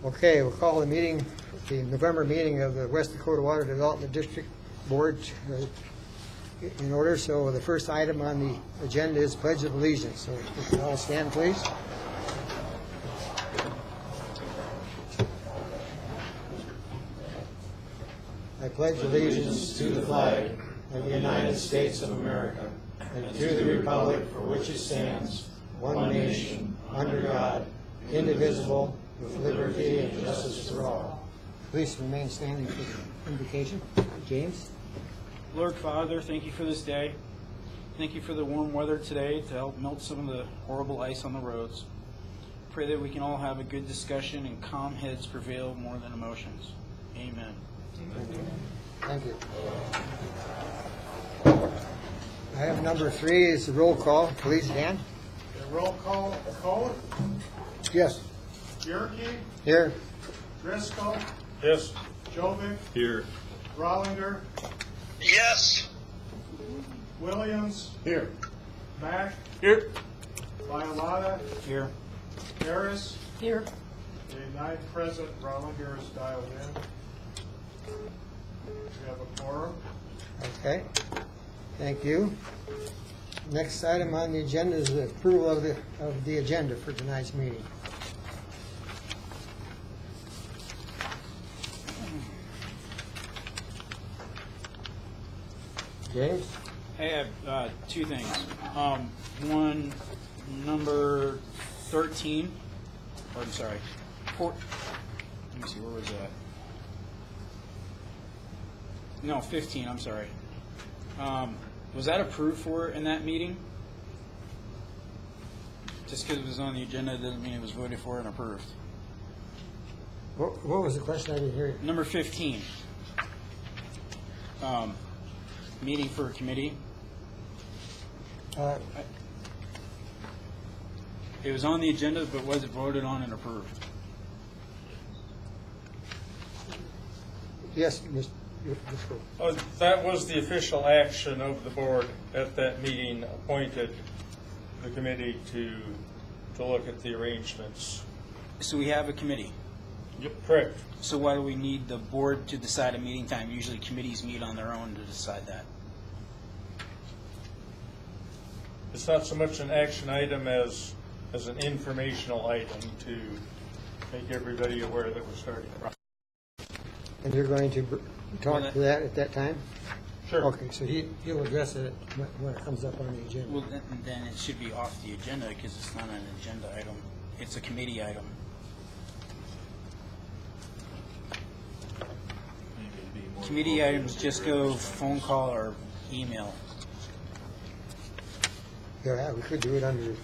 Okay, we'll call the meeting, the November meeting of the West Dakota Water Development District Board in order. So the first item on the agenda is Pledge of Allegiance. So if you all stand, please. I pledge allegiance to the flag of the United States of America and to the republic for which it stands, one nation, under God, indivisible, with liberty and justice for all. Please remain standing for the invocation. James? Lord Father, thank you for this day. Thank you for the warm weather today to help melt some of the horrible ice on the roads. Pray that we can all have a good discussion and calm heads prevail more than emotions. Amen. Thank you. Item number 3 is the roll call. Please, Dan. The roll call, Cole, Yes. Yerke, Here. Driscoll, Yes. Jovic, Here. Rollinger, Yes. Williams, Here. Mack, Here. Violata, Here. Harris. Here. The 9 present, Rollinger is dialed in. We have a quorum. Okay. Thank you. Next item on the agenda is the approval of the agenda for tonight's meeting. James? I have 2 things. One, number 13, or I'm sorry, let me see, where was that? No, 15, I'm sorry. Was that approved for in that meeting? Just because it was on the agenda doesn't mean it was voted for and approved. What was the question? I didn't hear you. Number 15. Meeting for a committee. It was on the agenda, but was it voted on and approved? Yes, Mr. That was the official action of the board at that meeting, appointed the committee to look at the arrangements. So we have a committee. Yep. Correct. So why do we need the board to decide a meeting time? Usually committees meet on their own to decide that. It's not so much an action item as an informational item to make everybody aware that we're starting a process. And you're going to talk to that at that time? Sure. Okay, so he'll address it when it comes up on the agenda. Well, then it should be off the agenda because it's not an agenda item. It's a committee item. Committee items just go phone call or email. Yeah, we could do it under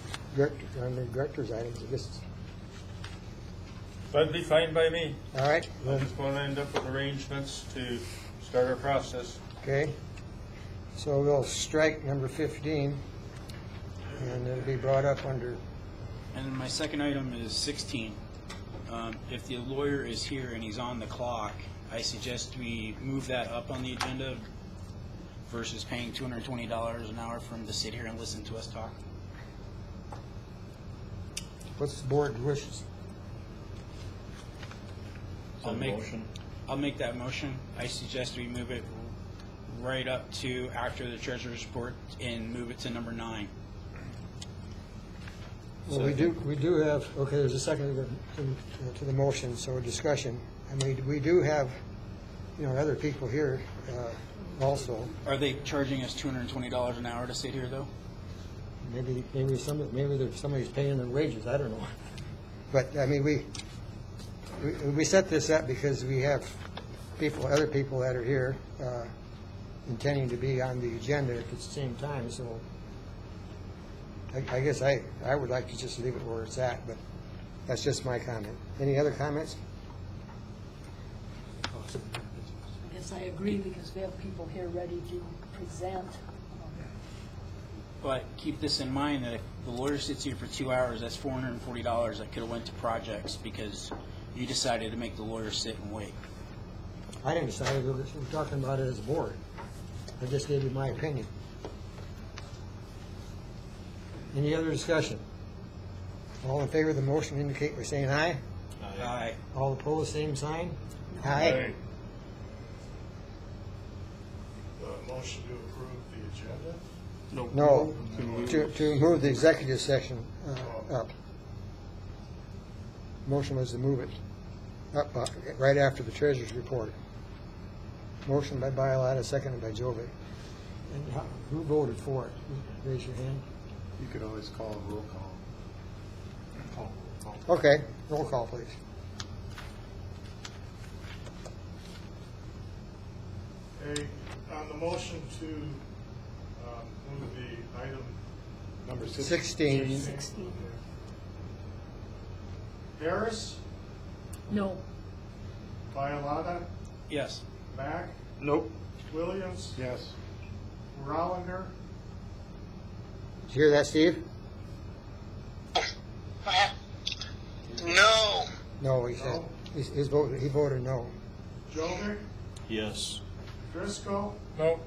director's items, I guess. That'd be fine by me. All right. I just want to end up with arrangements to start our process. Okay. So we'll strike number 15, and it'll be brought up under. And then my second item is 16. If the lawyer is here and he's on the clock, I suggest we move that up on the agenda versus paying $220 an hour for him to sit here and listen to us talk. What's the board's wishes? I'll make that motion. I suggest we move it right up to after the treasurer's report and move it to number 9. Well, we do have, okay, there's a second to the motion, so a discussion. I mean, we do have, other people here also. Are they charging us $220 an hour to sit here, though? Maybe somebody's paying their wages, I don't know. But, I mean, we set this up because we have other people that are here intending to be on the agenda at the same time, so I guess I would like to just leave it where it's at, but that's just my comment. Any other comments? I guess I agree because we have people here ready to present. But keep this in mind that if the lawyer sits here for 2 hours, that's $440 that could have went to projects because you decided to make the lawyer sit and wait. I didn't decide. We're talking about it as a board. I just gave you my opinion. Any other discussion? All in favor of the motion indicate by saying aye. Aye. Aye. All opposed, same sign? Aye. Motion to approve the agenda? No, to move the executive session up. Motion was to move it up right after the treasurer's report. Motion by Bialotta, seconded by Jove. And who voted for it? Raise your hand. You could always call a roll call. Okay, roll call, please. Okay, on the motion to move the item Number 16. 16. Harris, No. Bialotta, Yes. Mack, Nope. Williams, Yes. Rollinger, Did you hear that, Steve? No. No, he said. He voted no. Jovic, Yes. Driscoll, Nope.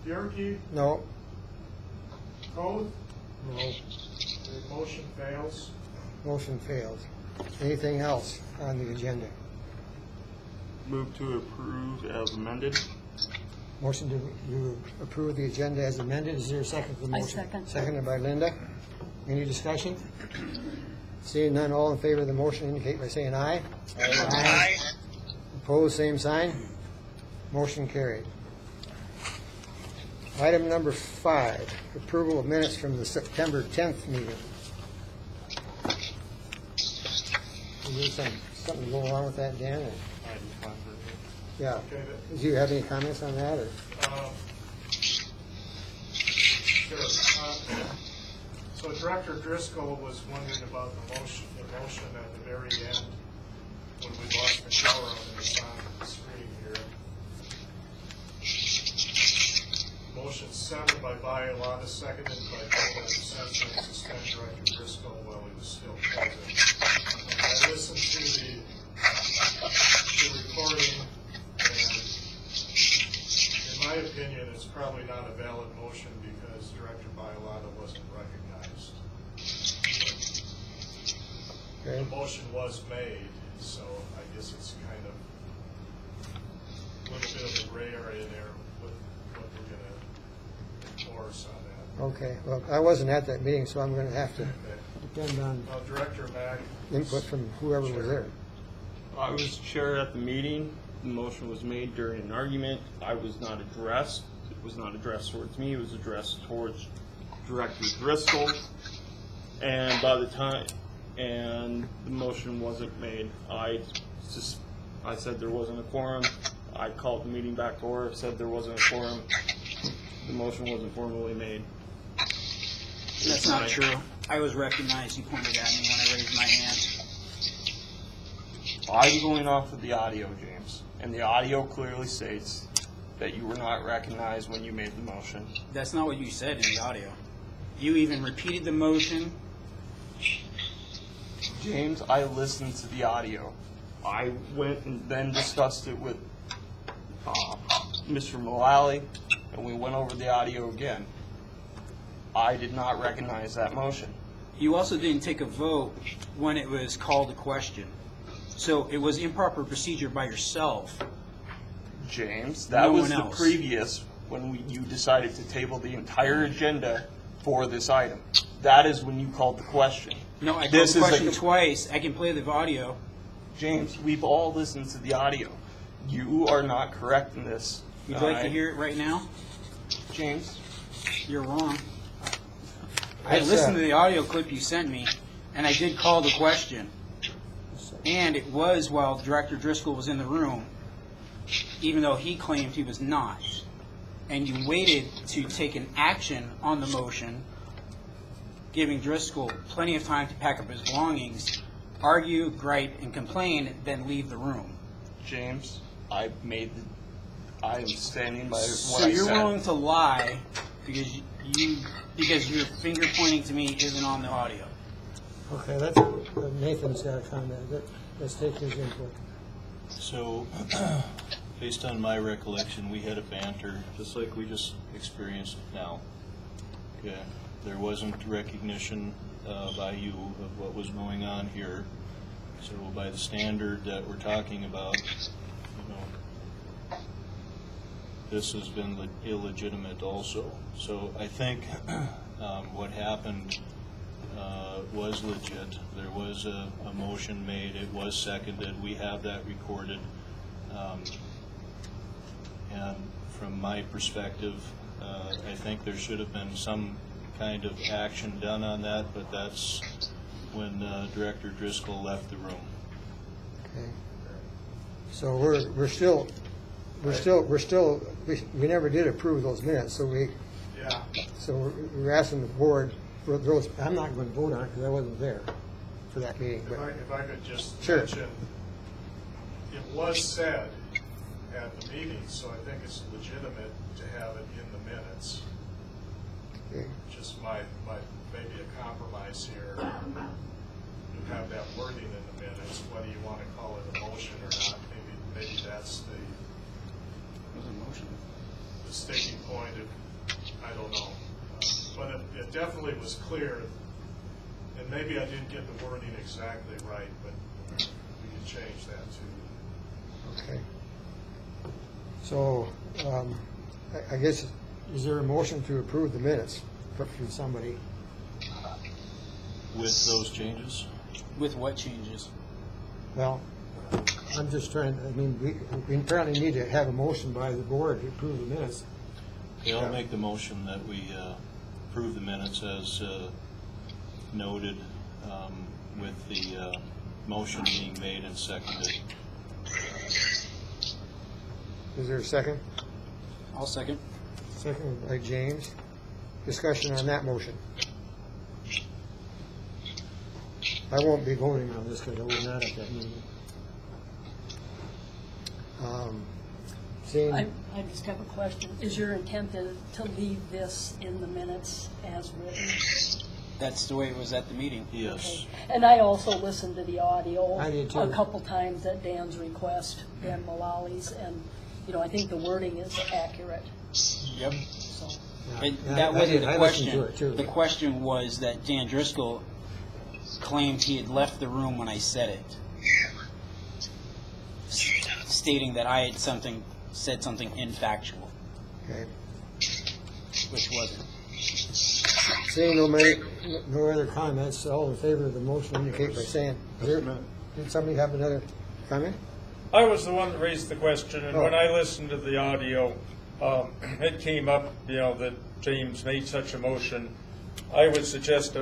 Bierke, No. Coth. No. The motion fails. Motion fails. Anything else on the agenda? Move to approve as amended. Motion to approve the agenda as amended. Is there a second to the I motion? second. Seconded by Linda. Any discussion? Seeing none, all in favor of the motion indicate by saying aye. Aye. Opposed, same sign. Motion carried. Item number 5, approval of minutes from the September 10th meeting. Is there something going on with that, Dan? or- Yeah. Okay, Do you have any comments on that, or? Sure. So Director Driscoll was wondering about the motion at the very end, when we lost Michelle on the screen here. Motion centered by Bialotta, seconded by Dakota, abstention to suspend Director Driscoll while he was still present. And I listened to the recording, and in my opinion, it's probably not a valid motion because Director Bialotta wasn't recognized. Okay. The motion was made, so I guess it's kind of a little bit of a gray area there with what we're going to enforce on that. Okay, well, I wasn't at that meeting, so I'm going to have to Okay. depend on Now, Director Mack. input from whoever was there. I was chair at the meeting. The motion was made during an argument. I was not addressed. It was not addressed towards me. It was addressed towards Director Driscoll. And by the time, and the motion wasn't made. I said there wasn't a quorum. I called the meeting back to order, said there wasn't a quorum. The motion wasn't formally made. That's not true. I was recognized. You pointed at me when I raised my hand. I'm going off of the audio, James, and the audio clearly states that you were not recognized when you made the motion. That's not what you said in the audio. You even repeated the motion. James, I listened to the audio. I went and then discussed it with Mr. Mullally, and we went over the audio again. I did not recognize that motion. You also didn't take a vote when it was called a question. So it was improper procedure by yourself. James, that No was one the else. previous when you decided to table the entire agenda for this item. That is when you called the question. No, I called This the is a- question twice. I can play the audio. James, we've all listened to the audio. You are not correct in this. Would you like to hear it right now? James, You're wrong. I Yes, listened sir. to the audio clip you sent me, and I did call the question. And it was while Director Driscoll was in the room, even though he claimed he was not. And you waited to take an action on the motion, giving Driscoll plenty of time to pack up his belongings, argue, gripe, and complain, then leave the room. James, I am standing by what So I you're said. willing to lie because your finger pointing to me isn't on the audio. Okay, Nathan's got a comment. Let's take his input. So, based on my recollection, we had a banter, just like we just experienced now. Okay, there wasn't recognition by you of what was going on here. So by the standard that we're talking about, you know, this has been illegitimate also. So I think what happened was legit. There was a motion made, it was seconded, we have that recorded. And from my perspective, I think there should have been some kind of action done on that, but that's when Director Driscoll left the room. Okay. So we never did approve those minutes, so Yeah. we're asking the board for those. I'm not going to vote on it because I wasn't there for that meeting. If I could just Sure. mention, it was said at the meeting, so I think it's legitimate to have it in the minutes. Okay. Just maybe a compromise here, to have that wording in the minutes, whether you want to call it a motion or not, maybe that's the sticking point. I don't know. But it definitely was clear, and maybe I didn't get the wording exactly right, but we can change that too. Okay. So, I guess, is there a motion to approve the minutes from somebody? With those changes? With what changes? Well, I'm just trying, I mean, we apparently need to have a motion by the board to approve the minutes. Okay, I'll make the motion that we approve the minutes as noted, with the motion being made and seconded. Is there a second? I'll second. Second by James. Discussion on that motion. I won't be voting on this because I was not at that meeting. Seeing, I just have a question. Is your intent to leave this in the minutes as written? That's the way it was at the meeting. Yes. Okay. And I also listened to the audio I did too. a couple times at Dan's request, Dan Mullally's, and, I think the wording is accurate. Yep. So, And Yeah, that I wasn't did- the I listened question. to it, too. The question was that Dan Driscoll claimed he had left the room when I said it, stating that I had said something infactual, okay. which wasn't. Seeing no other comments, all in favor of the motion indicate by saying, did somebody have another comment? I was the one that raised the question, and when I listened to the audio, it came up, that James made such a motion. I would suggest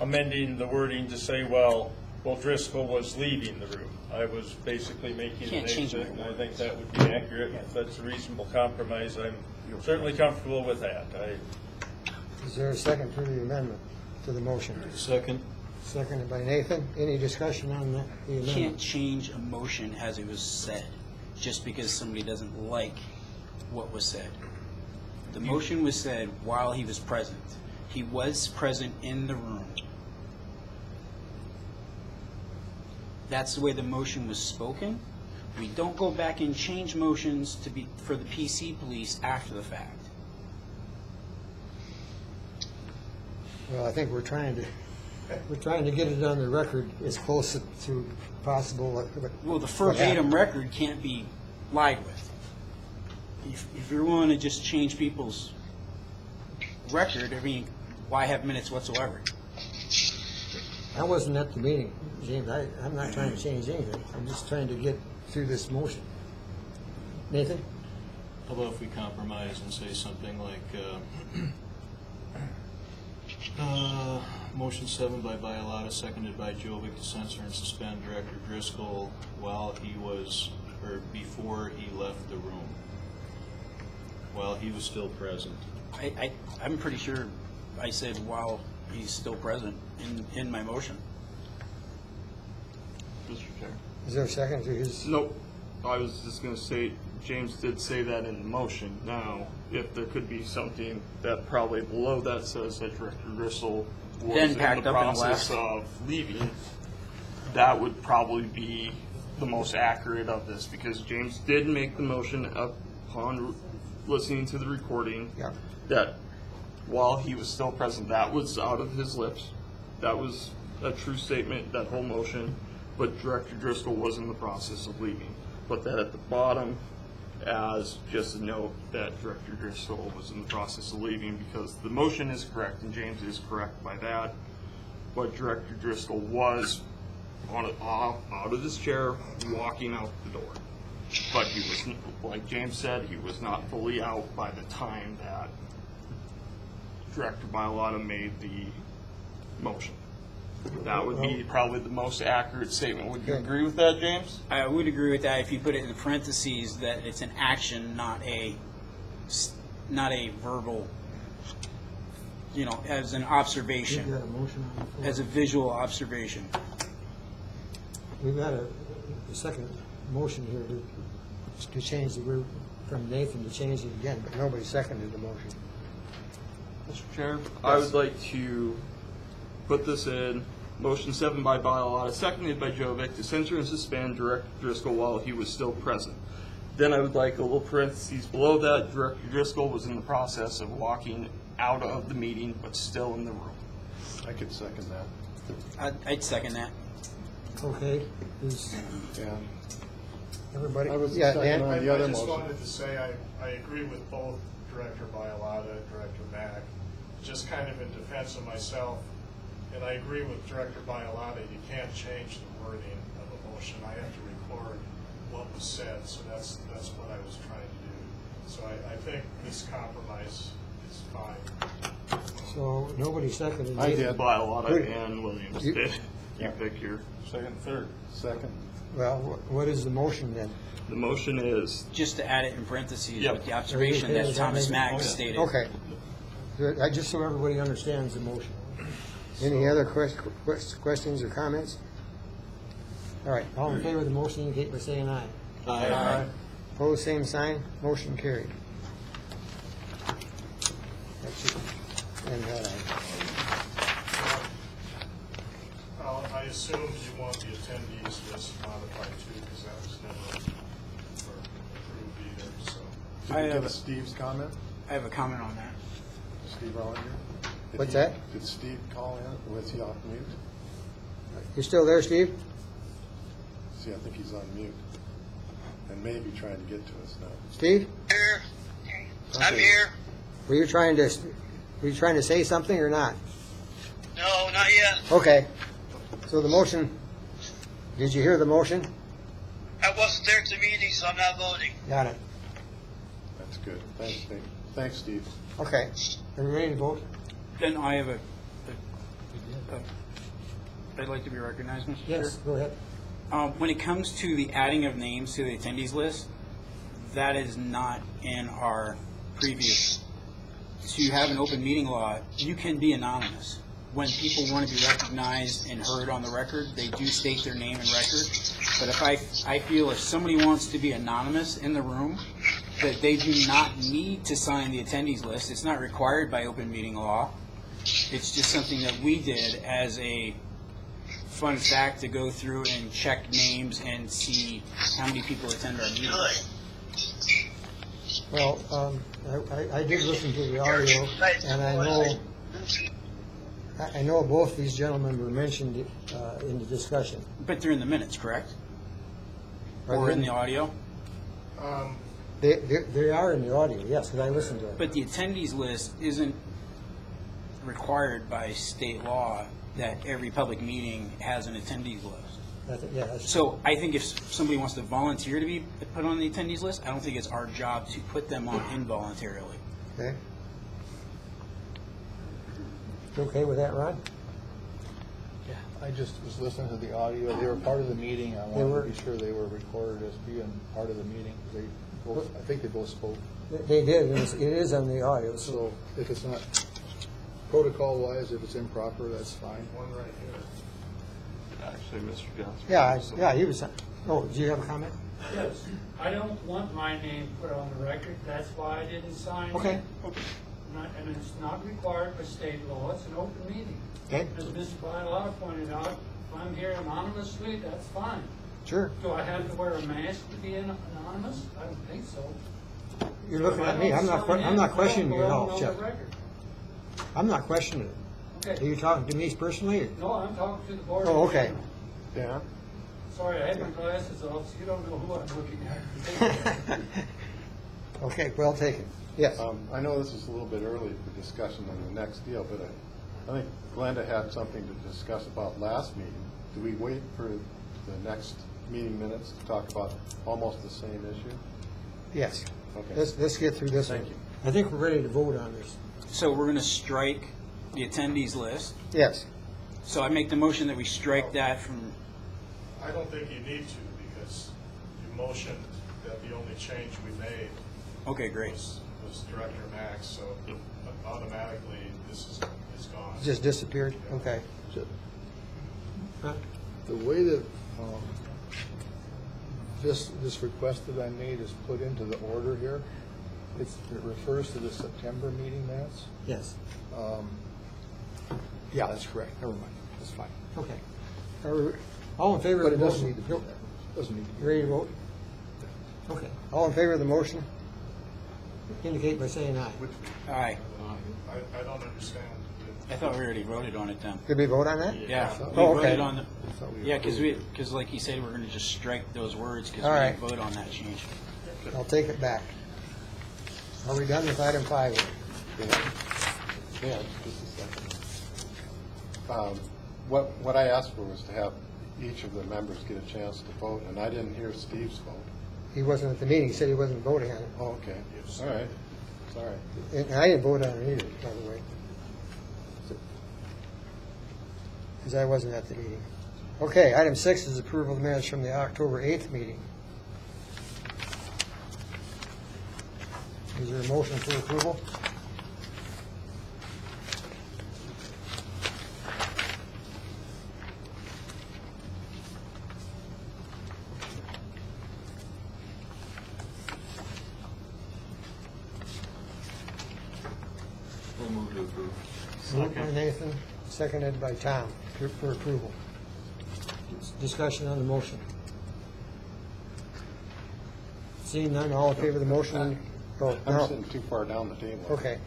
amending the wording to say, well, Driscoll was leaving the room. I was basically making an Can't change exit, it. and I think that would be accurate. If that's a reasonable compromise, I'm certainly comfortable with that. Is there a second to the amendment, to the motion? Second? Seconded by Nathan. Any discussion on the Can't amendment? change a motion as it was said, just because somebody doesn't like what was said. The motion was said while he was present. He was present in the room. That's the way the motion was spoken. We don't go back and change motions for the PC police after the fact. Well, I think we're trying to get it on the record as close to possible. Well, the verbatim record can't be lied with. If you're willing to just change people's record, why have minutes whatsoever? I wasn't at the meeting, James. I'm not trying to change anything. I'm just trying to get through this motion. Nathan? How about if we compromise and say something like, motion 7 by Bialotta, seconded by Jovic, to censor and suspend Director Driscoll before he left the room, while he was still present. I'm pretty sure I said while he's still present in my motion. Mr. Chair. Is there a second to his? Nope. I was just going to say, James did say that in the motion. Now, if there could be something that probably below that says that Director Driscoll was Then in packed the up and process left. of leaving, that would probably be the most accurate of this, because James did make the motion upon listening to the recording Yeah. that while he was still present, that was out of his lips. That was a true statement, that whole motion. but Director Driscoll was in the process of leaving. Put that at the bottom as just a note that Director Driscoll was in the process of leaving, because the motion is correct and James is correct by that. But Director Driscoll was out of his chair, walking out the door. But he was, like James said, he was not fully out by the time that Director Bialotta made the motion. That would be probably the most accurate statement. Would you agree with that, James? I would agree with that if you put it in parentheses that it's an action, not a verbal, as an We've observation, got a motion on the floor. as a visual observation. We've got a second motion here to change the group from Nathan to change it again, but nobody seconded the motion. Mr. Chair, I would like to put this in. Motion 7 by Bialotta, seconded by Jovic, to censure and suspend Director Driscoll while he was still present. Then I would like a little parentheses below that. Director Driscoll was in the process of walking out of the meeting, but still in the room. I could second that. I'd second that. Okay, Yeah. everybody? I was Yeah, second Dan? on the other I just motion. wanted to say I agree with both Director Bialotta and Director Mack. Just kind of in defense of myself, and I agree with Director Bialotta, you can't change the wording of a motion. I have to record what was said, so that's what I was trying to do. So I think this compromise is fine. So nobody seconded. I Nathan. did. Bialotta and Williams You- did. You pick your. Second, third. Second. Well, what is the motion then? The motion is Just to add it in parentheses Yep. with the observation that Thomas Mack stated. Okay. Good. Just so everybody understands the motion. Any other questions or comments? All right, all in favor of the motion indicate by saying aye. Aye. Opposed, same sign, motion carried. That's it. And that I assumed you want the attendees list modified too, because that was never approved either, so. Did I you have get a- Steve's comment? I have a comment on that. Steve Rollinger? What's that? Did Steve call in? Was he off mute? You still there, Steve? See, I think he's on mute. And maybe trying to get to us now. Steve? Here. I'm Okay. here. Were you trying to say something or not? No, not yet. Okay. So the motion, did you hear the motion? I wasn't there at the meeting, so I'm not voting. Got it. That's good. Thanks, Steve. Thanks, Steve. Okay. Are we ready to vote? Then I have I'd like to be recognized, Mr. Chair. Yes, go ahead. When it comes to the adding of names to the attendees list, that is not in our previous. To have an open meeting law, you can be anonymous. When people want to be recognized and heard on the record, they do state their name and record. But if I feel if somebody wants to be anonymous in the room, that they do not need to sign the attendees list. It's not required by open meeting law. It's just something that we did as a fun fact to go through and check names and see how many people attend our meetings. Good. Well, I did listen to the audio, and I know both these gentlemen were mentioned in the discussion. But they're in the minutes, correct? Are Or they in the audio? They are in the audio, yes, because I listened to it. But the attendees list isn't required by state law that every public meeting has an attendees list. Yeah, that's So I think if somebody wants to volunteer to be put on the attendees list, I don't think it's our job to put them on involuntarily. okay. You okay with that, Rod? I just was listening to the audio. They were part of the meeting. I They were? wanted to be sure they were recorded as being part of the meeting. They both, I think they both spoke. They did, and it is on the audio, so So if it's not protocol-wise, if it's improper, that's fine. One right here. actually Mr. Johnson. yeah, he was, oh, do you have a comment? Yes, I don't want my name put on the record, that's why I didn't sign it. Okay, And it's not required by state law, it's an open meeting. okay, As Mr. Bialotta pointed out, if I'm here anonymously, that's fine. sure. Do I have to wear a mask to be anonymous? I don't think so. You're looking at me, I'm not questioning you at all, Chuck. I'm not questioning it. Are Okay, you talking to me personally? or- no, I'm talking to the board. Oh, okay. Dan? Sorry, I had my glasses off, so you don't know who I'm looking at. Okay, well taken. Yes. I know this is a little bit early for discussion on the next deal, but I think Glenda had something to discuss about last meeting. Do we wait for the next meeting minutes to talk about almost the same issue? Yes. Okay. Let's get through this one. Thank you. I think we're ready to vote on this. So we're going to strike the attendees list. Yes. So I make the motion that we strike that from, I don't think you need to, because you motioned that the only change we made okay, great. was Director Max, so automatically this is gone. It just disappeared? Okay. The way that this request that I made is put into the order here, it refers to the September meeting minutes. Yes. Yeah, that's correct. Never mind. That's fine. Okay. All in favor But of it the doesn't motion? need to be that. Doesn't need to be. You ready to vote? Okay. All in favor of the motion? Indicate by saying aye. Aye. I don't understand. I thought we already voted on it then. Did we vote on that? Yeah. We Oh, okay. voted on the, thought we yeah, approved. because like you said, we're going to just strike those words because All we right. didn't vote on that change. I'll take it back. Are we done with item 5? Yeah, just a second. What I asked for was to have each of the members get a chance to vote, and I didn't hear Steve's vote. He wasn't at the meeting. He said he wasn't voting on it. Oh, okay. All right. Sorry. And I didn't vote on it either, by the way. Because I wasn't at the meeting. Okay, item 6 is approval of the minutes from the October 8th meeting. Is there a motion for approval? Moved by Nathan, seconded by Tom for approval. Discussion on the motion. Seeing none, all in favor of the motion? Oh, I'm no. sitting too far down the table. Okay.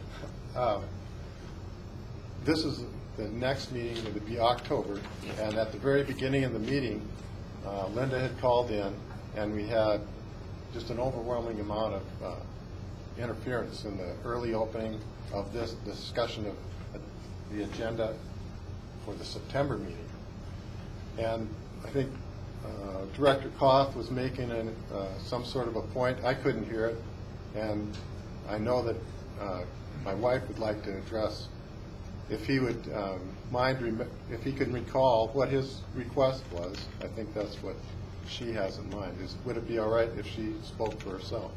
This is the next meeting, it would be October, and at the very beginning of the meeting, Linda had called in, and we had just an overwhelming amount of interference in the early opening of this discussion of the agenda for the September meeting. And I think Director Koth was making some sort of a point. I couldn't hear it, and I know that my wife would like to address, if he would if he could recall what his request was. I think that's what she has in mind. Would it be all right if she spoke for herself?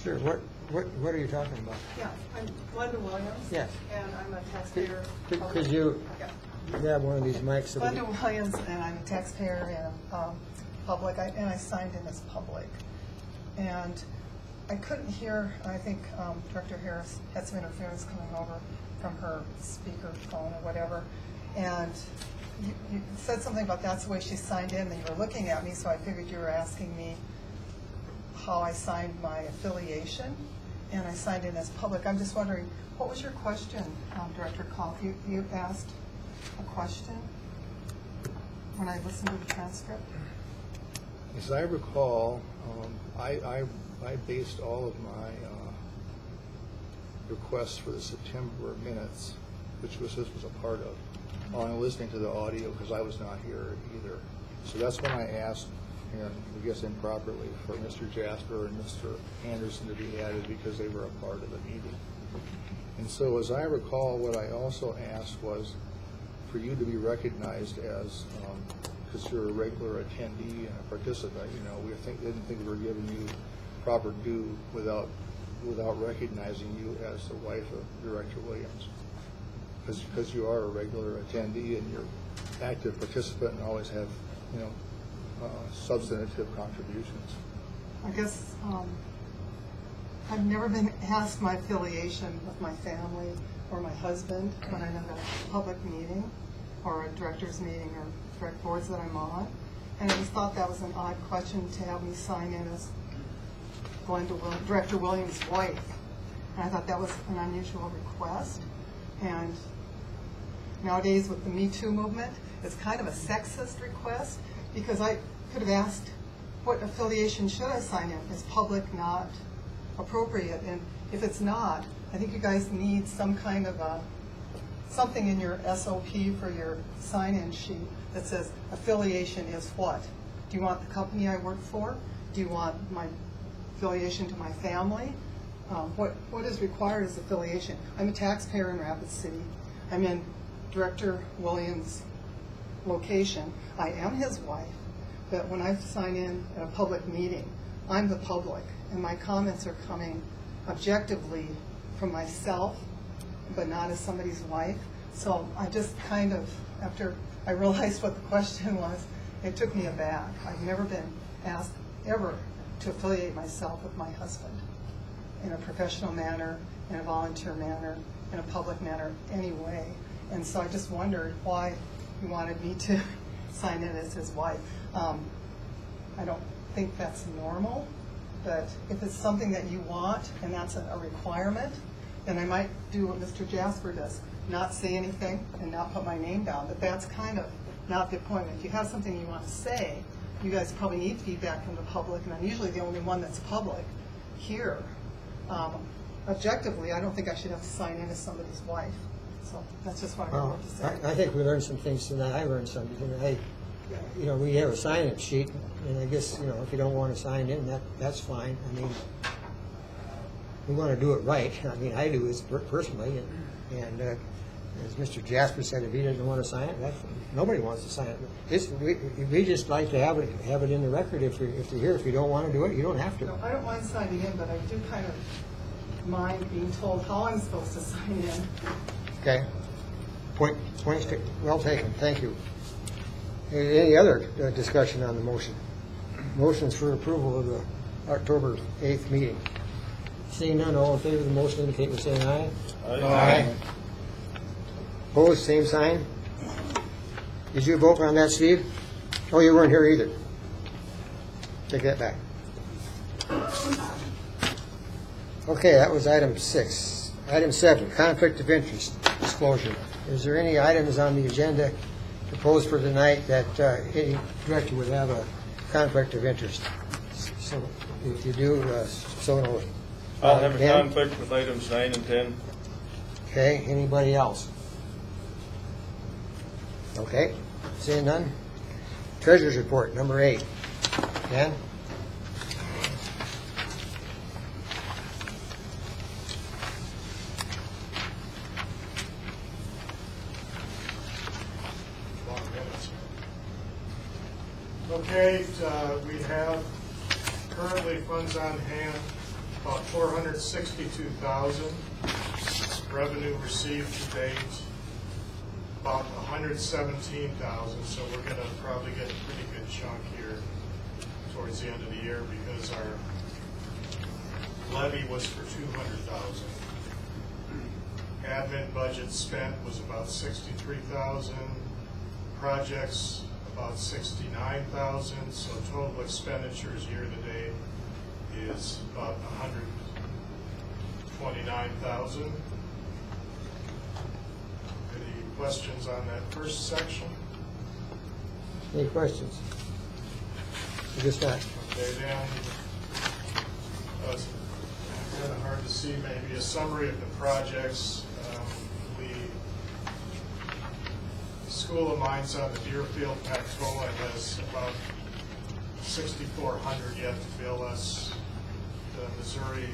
Sure. What are you talking about? Yeah, I'm Glenda Williams. Yes. And I'm a taxpayer. Could you grab one of these mics? So Glenda Williams, and I'm a taxpayer and public, and I signed in as public. And I couldn't hear, I think Director Harris had some interference coming over from her speaker phone or whatever. And you said something about that's the way she signed in, and you were looking at me, so I figured you were asking me how I signed my affiliation, and I signed in as public. I'm just wondering, what was your question, Director Koth? You asked a question when I listened to the transcript? As I recall, I based all of my requests for the September minutes, which this was a part of, on listening to the audio because I was not here either. So that's when I asked, and I guess improperly, for Mr. Jasper and Mr. Anderson to be added because they were a part of the meeting. And so as I recall, what I also asked was for you to be recognized as, because you're a regular attendee and a participant, you know, we didn't think we were giving you proper due without recognizing you as the wife of Director Williams. Because you are a regular attendee and you're active participant and always have, you know, substantive contributions. I guess I've never been asked my affiliation with my family or my husband when I'm at a public meeting or a director's meeting or direct boards that I'm on. And I just thought that was an odd question to have me sign in as Director Williams' wife. And I thought that was an unusual request. And nowadays with the Me Too movement, it's kind of a sexist request because could have asked, what affiliation should I sign in? Is public not appropriate? And if it's not, I think you guys need some kind of something in your SOP for your sign-in sheet that says affiliation is what? Do you want the company I work for? Do you want my affiliation to my family? What is required is affiliation. I'm a taxpayer in Rapid City. I'm in Director Williams' location. I am his wife, but when I sign in at a public meeting, I'm the public, and my comments are coming objectively from myself, but not as somebody's wife. So I just kind of, after I realized what the question was, it took me aback. I've never been asked ever to affiliate myself with my husband in a professional manner, in a volunteer manner, in a public manner, anyway. And so I just wondered why he wanted me to sign in as his wife. I don't think that's normal, but if it's something that you want and that's a requirement, then I might do what Mr. Jasper does, not say anything and not put my name down. But that's kind of not the point. If you have something you want to say, you guys probably need feedback from the public, and I'm usually the only one that's public here. Objectively, I don't think I should have to sign in as somebody's wife. So that's just what I wanted to say. I think we learned some things tonight. I learned something. We have a sign-in sheet, and I guess, if you don't want to sign in, that's fine. I mean, we want to do it right. I mean, I do personally, and as Mr. Jasper said, if he doesn't want to sign it, nobody wants to sign it. We just like to have it in the record. If you're here, if you don't want to do it, you don't have to. No, I don't mind signing in, but I do kind of mind being told how I'm supposed to sign in. Okay. Point well taken. Thank you. Any other discussion on the motion? Motions for approval of the October 8th meeting. Seeing none, all in favor of the motion indicate by saying aye. Aye. Opposed, same sign. Did you vote on that, Steve? Oh, you weren't here either. Take that back. Okay, that was item 6. Item 7, conflict of interest disclosure. Is there any items on the agenda proposed for tonight that any director would have a conflict of interest? So if you do, so note. I'll have a conflict with items 9 and 10. Okay, anybody else? Okay, seeing none. Treasurer's report, number 8. Dan? Okay, we have currently funds on hand about $462,000. Revenue received to date about $117,000. So we're going to probably get a pretty good chunk here towards the end of the year because our levy was for $200,000. Admin budget spent was about $63,000. Projects about $69,000, so total expenditures year to date is about $129,000. Any questions on that first section? Any questions? I guess not. Okay, then it's kind of hard to see maybe a summary of the projects. School of Mines on the Deerfield Pactola has about 6,400 yet to bill us. The Missouri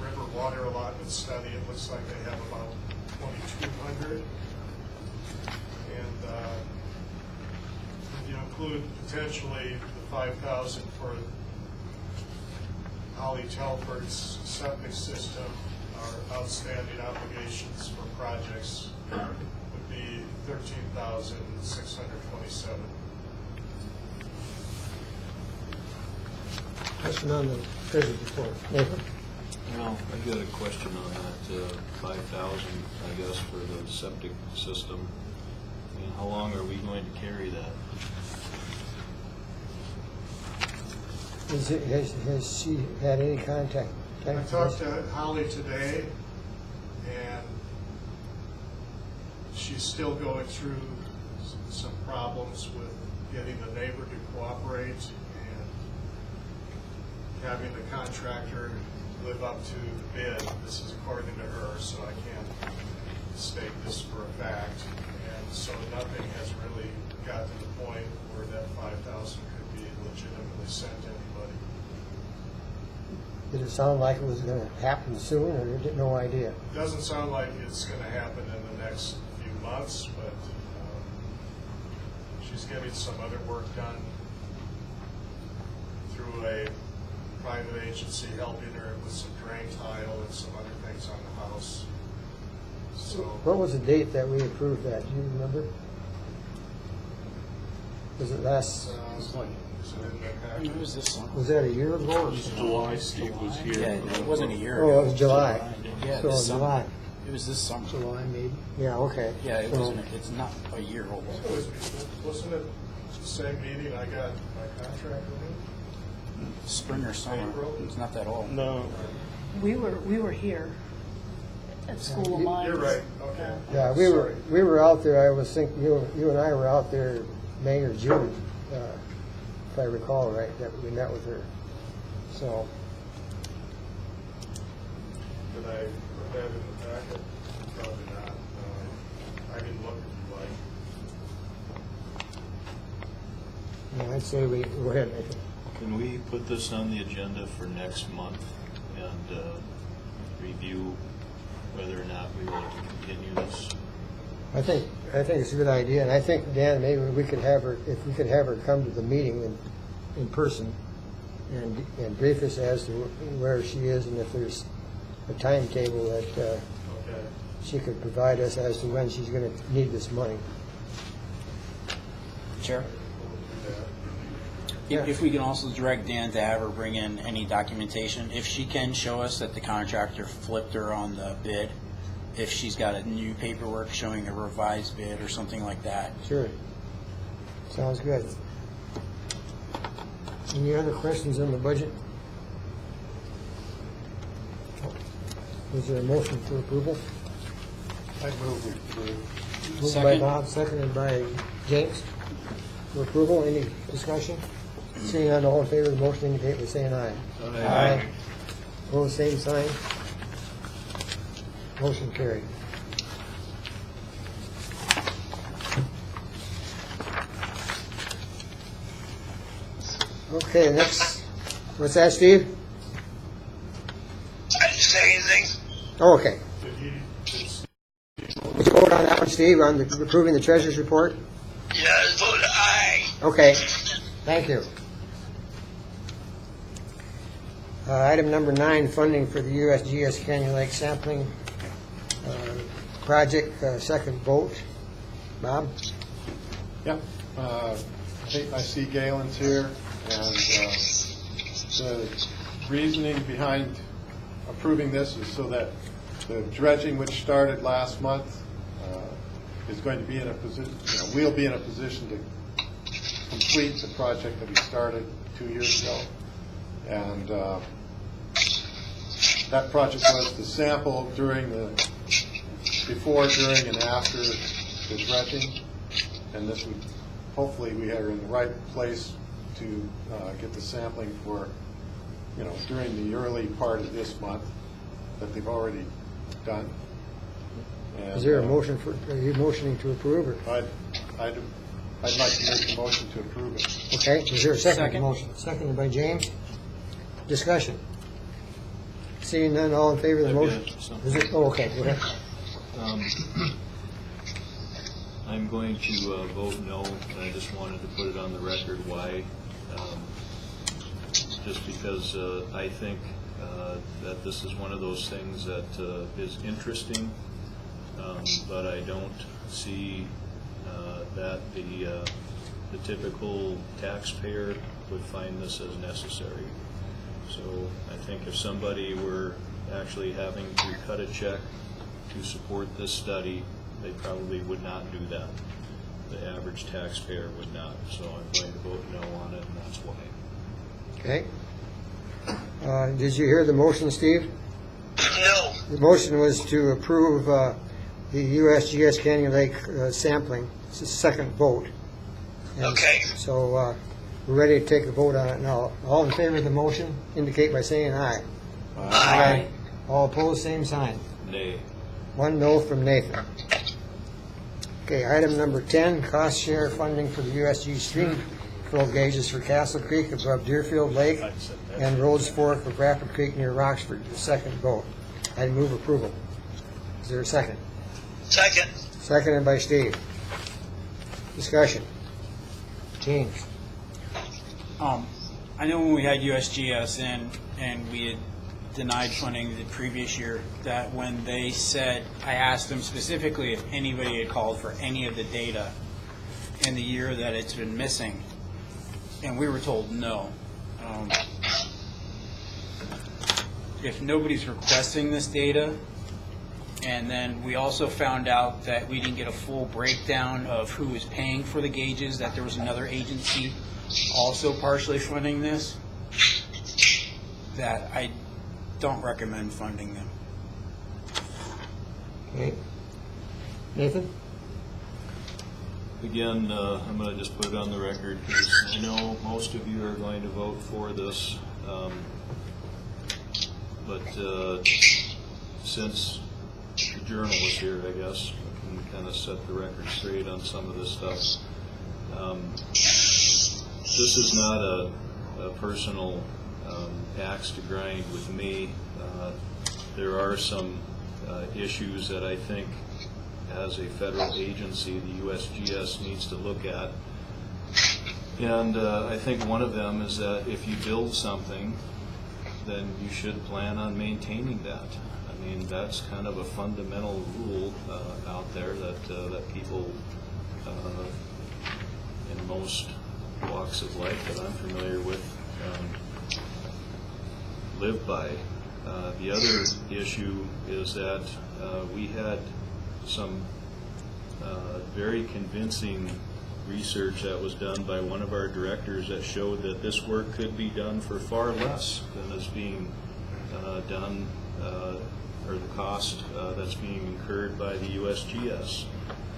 River Water Allotment Study, it looks like they have about 2,200. And you include potentially the 5,000 for Holly Telford's septic system, our outstanding obligations for projects would be $13,627. Question on the treasurer's report. Nathan? Well, I got a question on that, 5,000, I guess, for the septic system. I mean, how long are we going to carry that? Has she had any contact? I talked to Holly today, and she's still going through some problems with getting the neighbor to cooperate and having the contractor live up to the bid. This is according to her, so I can't state this for a fact. And so nothing has really got to the point where that 5,000 could be legitimately sent to anybody. Did it sound like it was going to happen soon, or you had no idea? It doesn't sound like it's going to happen in the next few months, but she's getting some other work done through a private agency helping her with some drain tile and some other things on the house. So What was the date that we approved that? Do you remember? Was it last, is it in the packet? It was this summer. was that a year ago? Or July, Steve was here. Yeah, it wasn't a year Oh, ago. it was July. Yeah, So this in summer. July. It was this summer. July, maybe? Yeah, okay. Yeah, it So- wasn't, it's not a year old. Wasn't it the same meeting I got my contract renewed? Spring or summer. April? It's not that old. No, We were here at School of Mines. You're right, okay. Yeah, we were out there, I was thinking, you and I were out there May or June, if I recall right, that we met with her. So, Did I put that in the packet? Probably not. I didn't look if you like. yeah, I'd say we, go ahead, Nathan. Can we put this on the agenda for next month and review whether or not we want to continue this? I think it's a good idea, and I think, Dan, maybe we could have her, if we could have her come to the meeting in person and brief us as to where she is and if there's a timetable that Okay. she could provide us as to when she's going to need this money. Chair? We'll do that. Yeah. If we can also direct Dan to have her bring in any documentation, if she can show us that the contractor flipped her on the bid, if she's got a new paperwork showing a revised bid or something like that. Sure. Sounds good. Any other questions on the budget? Is there a motion for approval? I move we approve. Moved by Second. Bob, seconded by James. For approval, any discussion? Seeing none, all in favor of the motion indicate by saying aye. Aye. Opposed, same sign. Motion carried. Okay, next, what's that, Steve? I didn't say anything. Oh, okay. Did he, Would you vote on that one, Steve, on approving the treasurer's report? Yeah, vote aye. Okay, thank you. Item number 9, funding for the USGS Canyon Lake sampling project, second vote. Bob? Yep. I see Galen's here, and the reasoning behind approving this is so that the dredging, which started last month, is going to be in a position, we'll be in a position to complete the project that we started 2 years ago. And that project was to sample before, during, and after the dredging. And this would, hopefully, we are in the right place to get the sampling for, during the early part of this month that they've already done. And, Is there a motion for, are you motioning to approve, or? I'd like to make the motion to approve it. Okay, is there a second Second. motion? Seconded by James. Discussion. Seeing none, all in favor of the I've motion? got something. Is it, oh, okay, go ahead. I'm going to vote no, and I just wanted to put it on the record why. Just because I think that this is one of those things that is interesting, but I don't see that the typical taxpayer would find this as necessary. So I think if somebody were actually having to cut a check to support this study, they probably would not do that. The average taxpayer would not. So I'm going to vote no on it, and that's why. Okay. Did you hear the motion, Steve? No. The motion was to approve the USGS Canyon Lake sampling. It's the second vote. And Okay. So we're ready to take a vote on it now. All in favor of the motion indicate by saying aye. Aye. All opposed, same sign. Nay. 1 no from Nathan. Okay, item number 10, cost share funding for the USG stream flow gauges for Castle Creek above Deerfield Lake and Rhodes Fork of Rapid Creek near Roxford. The second vote. I move approval. Is there a second? Second. Seconded by Steve. Discussion. James. I know when we had USGS in and we had denied funding the previous year, that when they said, I asked them specifically if anybody had called for any of the data in the year that it's been missing, and we were told no. If nobody's requesting this data, and then we also found out that we didn't get a full breakdown of who was paying for the gauges, that there was another agency also partially funding this, that I don't recommend funding them. Okay. Nathan? Again, I'm going to just put it on the record because I know most of you are going to vote for this. But since the journal is here, I guess, I can kind of set the record straight on some of this stuff. This is not a personal axe to grind with me. There are some issues that I think as a federal agency the USGS needs to look at. And I think one of them is that if you build something, then you should plan on maintaining that. I mean, that's kind of a fundamental rule out there that people in most walks of life that I'm familiar with live by. The other issue is that we had some very convincing research that was done by one of our directors that showed that this work could be done for far less than is being done, or the cost that's being incurred by the USGS.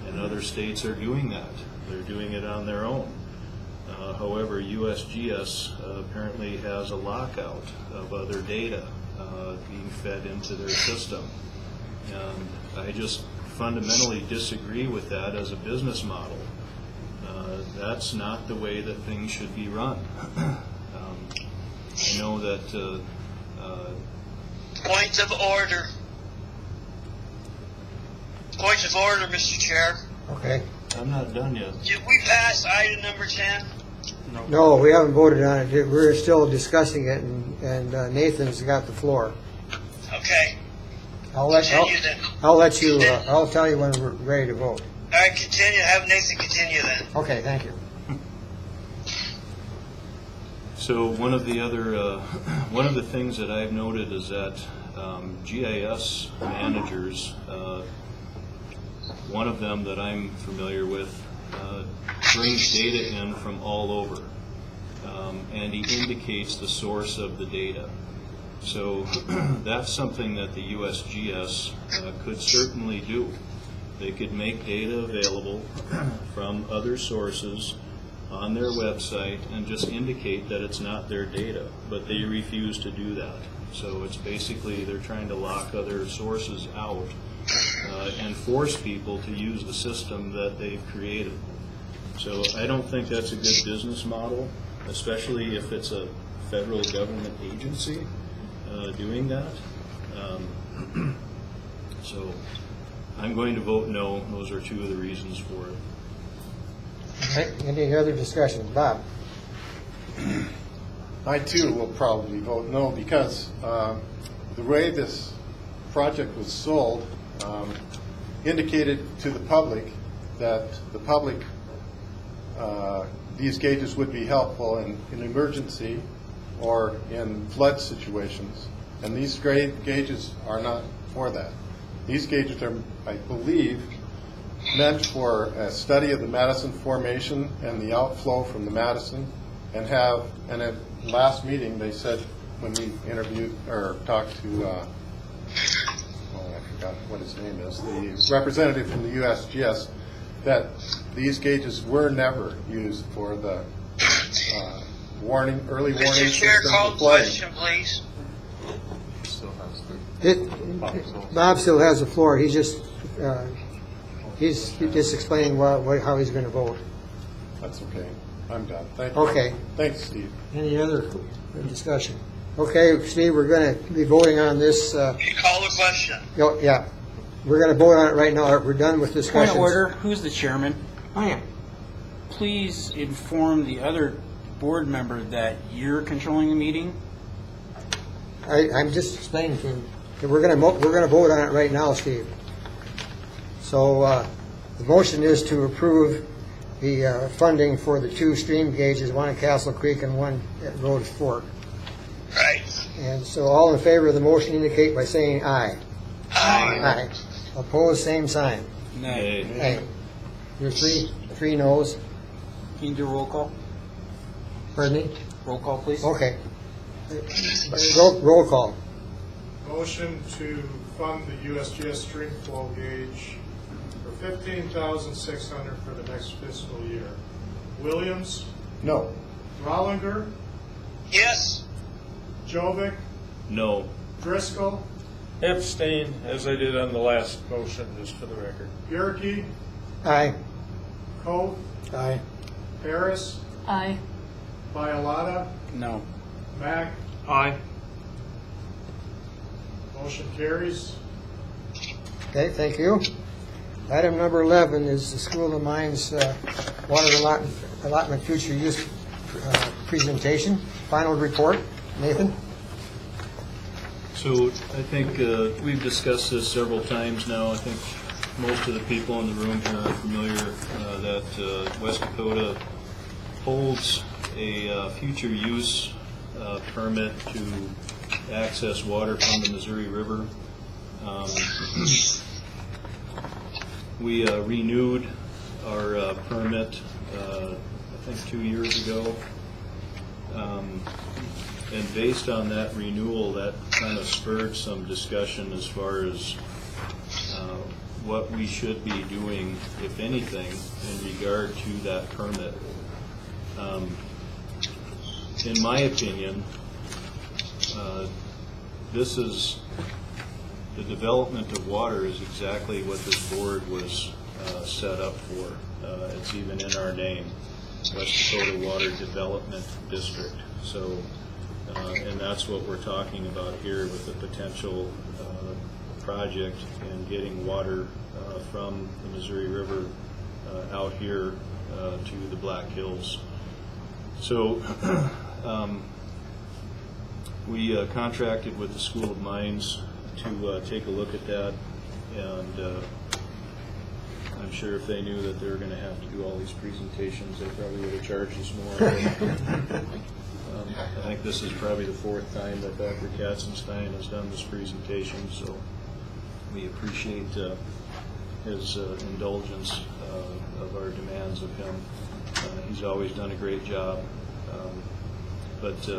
And other states are doing that. They're doing it on their own. However, USGS apparently has a lockout of other data being fed into their system. And I just fundamentally disagree with that as a business model. That's not the way that things should be run. I know that... Points of order. Points of order, Mr. Chair. Okay. I'm not done yet. Did we pass item number 10? No, we haven't voted on it. We're still discussing it, and Nathan's got the floor. Okay. I'll Continue then. I'll tell you when we're ready to vote. All right, continue. Have Nathan continue then. Okay, thank you. So one of the things that I've noted is that GIS managers, one of them that I'm familiar with, brings data in from all over, and he indicates the source of the data. So that's something that the USGS could certainly do. They could make data available from other sources on their website and just indicate that it's not their data, but they refuse to do that. So it's basically they're trying to lock other sources out and force people to use the system that they've created. So I don't think that's a good business model, especially if it's a federal government agency doing that. So I'm going to vote no. Those are two of the reasons for it. All right, any other discussion? Bob? I too will probably vote no because the way this project was sold indicated to the public that these gauges would be helpful in emergency or in flood situations, and these gauges are not for that. These gauges are, I believe, meant for a study of the Madison Formation and the outflow from the Madison, and at last meeting they said when we interviewed or talked to I forgot what his name is, the representative from the USGS, that these gauges were never used for the early warning Mr. Chair, system call for the flooding. question, please. Bob still has the floor. He's just explaining how he's going to vote. That's okay. I'm done. Thank you. Okay. Thanks, Steve. Any other discussion? Okay, Steve, we're going to be voting on this. You call the question. Yeah, we're going to vote on it right now. We're done with Point discussions. of order, who's the chairman? I am. Please inform the other board member that you're controlling the meeting. I'm just explaining to him. We're going to vote on it right now, Steve. So the motion is to approve the funding for the 2 stream gauges, one at Castle Creek and one at Rhodes Fork. Right. And so all in favor of the motion indicate by saying aye. Aye. Aye. Opposed, same sign. Nay. Aye. Your three noes. Can you do a roll call? Pardon me? Roll call, please. Okay. Roll call. Motion to fund the USGS stream flow gauge for $15,600 for the next fiscal year. Williams, No. Rollinger, Yes. Jovic, No. Driscoll, Abstain, as I did on the last motion, just for the record. Bierke, Aye. Coe, Aye. Harris, Aye. Bialotta, No. Mack. Aye. Motion carries. Okay, thank you. Item number 11 is the School of Mines water allotment future use presentation. Final report. Nathan? So I think we've discussed this several times now. I think most of the people in the room here are familiar that West Dakota holds a future use permit to access water from the Missouri River. We renewed our permit, I think 2 years ago. And based on that renewal, that kind of spurred some discussion as far as what we should be doing, if anything, in regard to that permit. In my opinion, this is, the development of water is exactly what this board was set up for. It's even in our name, West Dakota Water Development District. So, and that's what we're talking about here with the potential project and getting water from the Missouri River out here to the Black Hills. So we contracted with the School of Mines to take a look at that, and I'm sure if they knew that they were going to have to do all these presentations, they probably would have charged us more. I think this is probably the 4th time that Dr. Katzenstein has done this presentation, so we appreciate his indulgence of our demands of him. He's always done a great job. But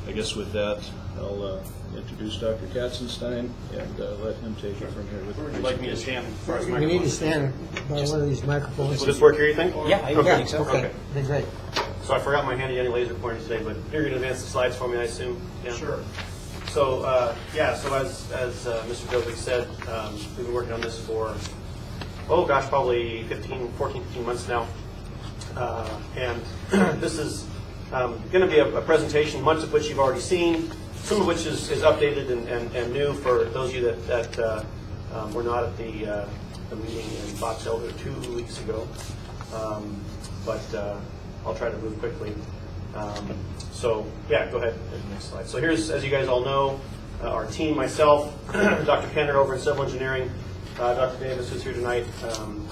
I guess with that, I'll introduce Dr. Katzenstein and let him take it from here with the Would you like me to stand as far as We need to stand by one of these microphones. Will this work here, you think? Yeah, I think so. Okay, that'd be great. So I forgot my handy dandy laser pointer today, but you're going to advance the slides for me, I assume? Yeah. Sure. So, so as Mr. Jovic said, we've been working on this for, probably 14, 15 months now. And this is going to be a presentation, much of which you've already seen, some of which is updated and new for those of you that were not at the meeting in Fox Elder 2 weeks ago. But I'll try to move quickly. So yeah, go ahead. Next slide. So here's, as you guys all know, our team, myself, Dr. Kenner over in Civil Engineering, Dr. Davis, who's here tonight from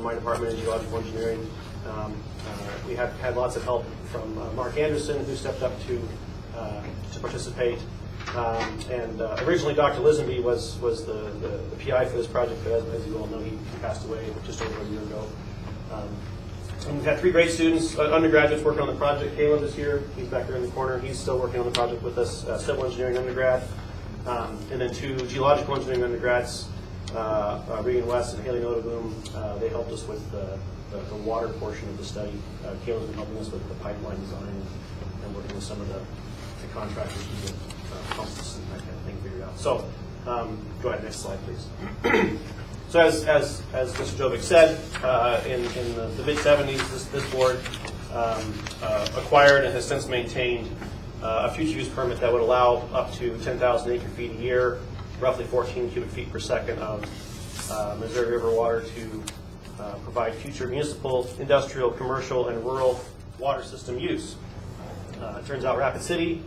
my department in Geological Engineering. We have had lots of help from Mark Anderson, who stepped up to participate. And originally, Dr. Lisenby was the PI for this project, but as you all know, he passed away just over a year ago. And we've had 3 great students, undergraduates working on the project. Caleb is here. He's back there in the corner. He's still working on the project with us, civil engineering undergrad. And then 2 geological engineering undergrads. Regan West and Haley Notoboom, they helped us with the water portion of the study. Kayla's been helping us with the pipeline design and working with some of the contractors to get pumps and that kind of thing figured out. So, go ahead, next slide, please. So as Mr. Jovic said, in the mid-'70s, this board acquired and has since maintained a future use permit that would allow up to 10,000 acre-feet a year, roughly 14 cubic feet per second of Missouri River water to provide future municipal, industrial, commercial, and rural water system use. It turns out Rapid City,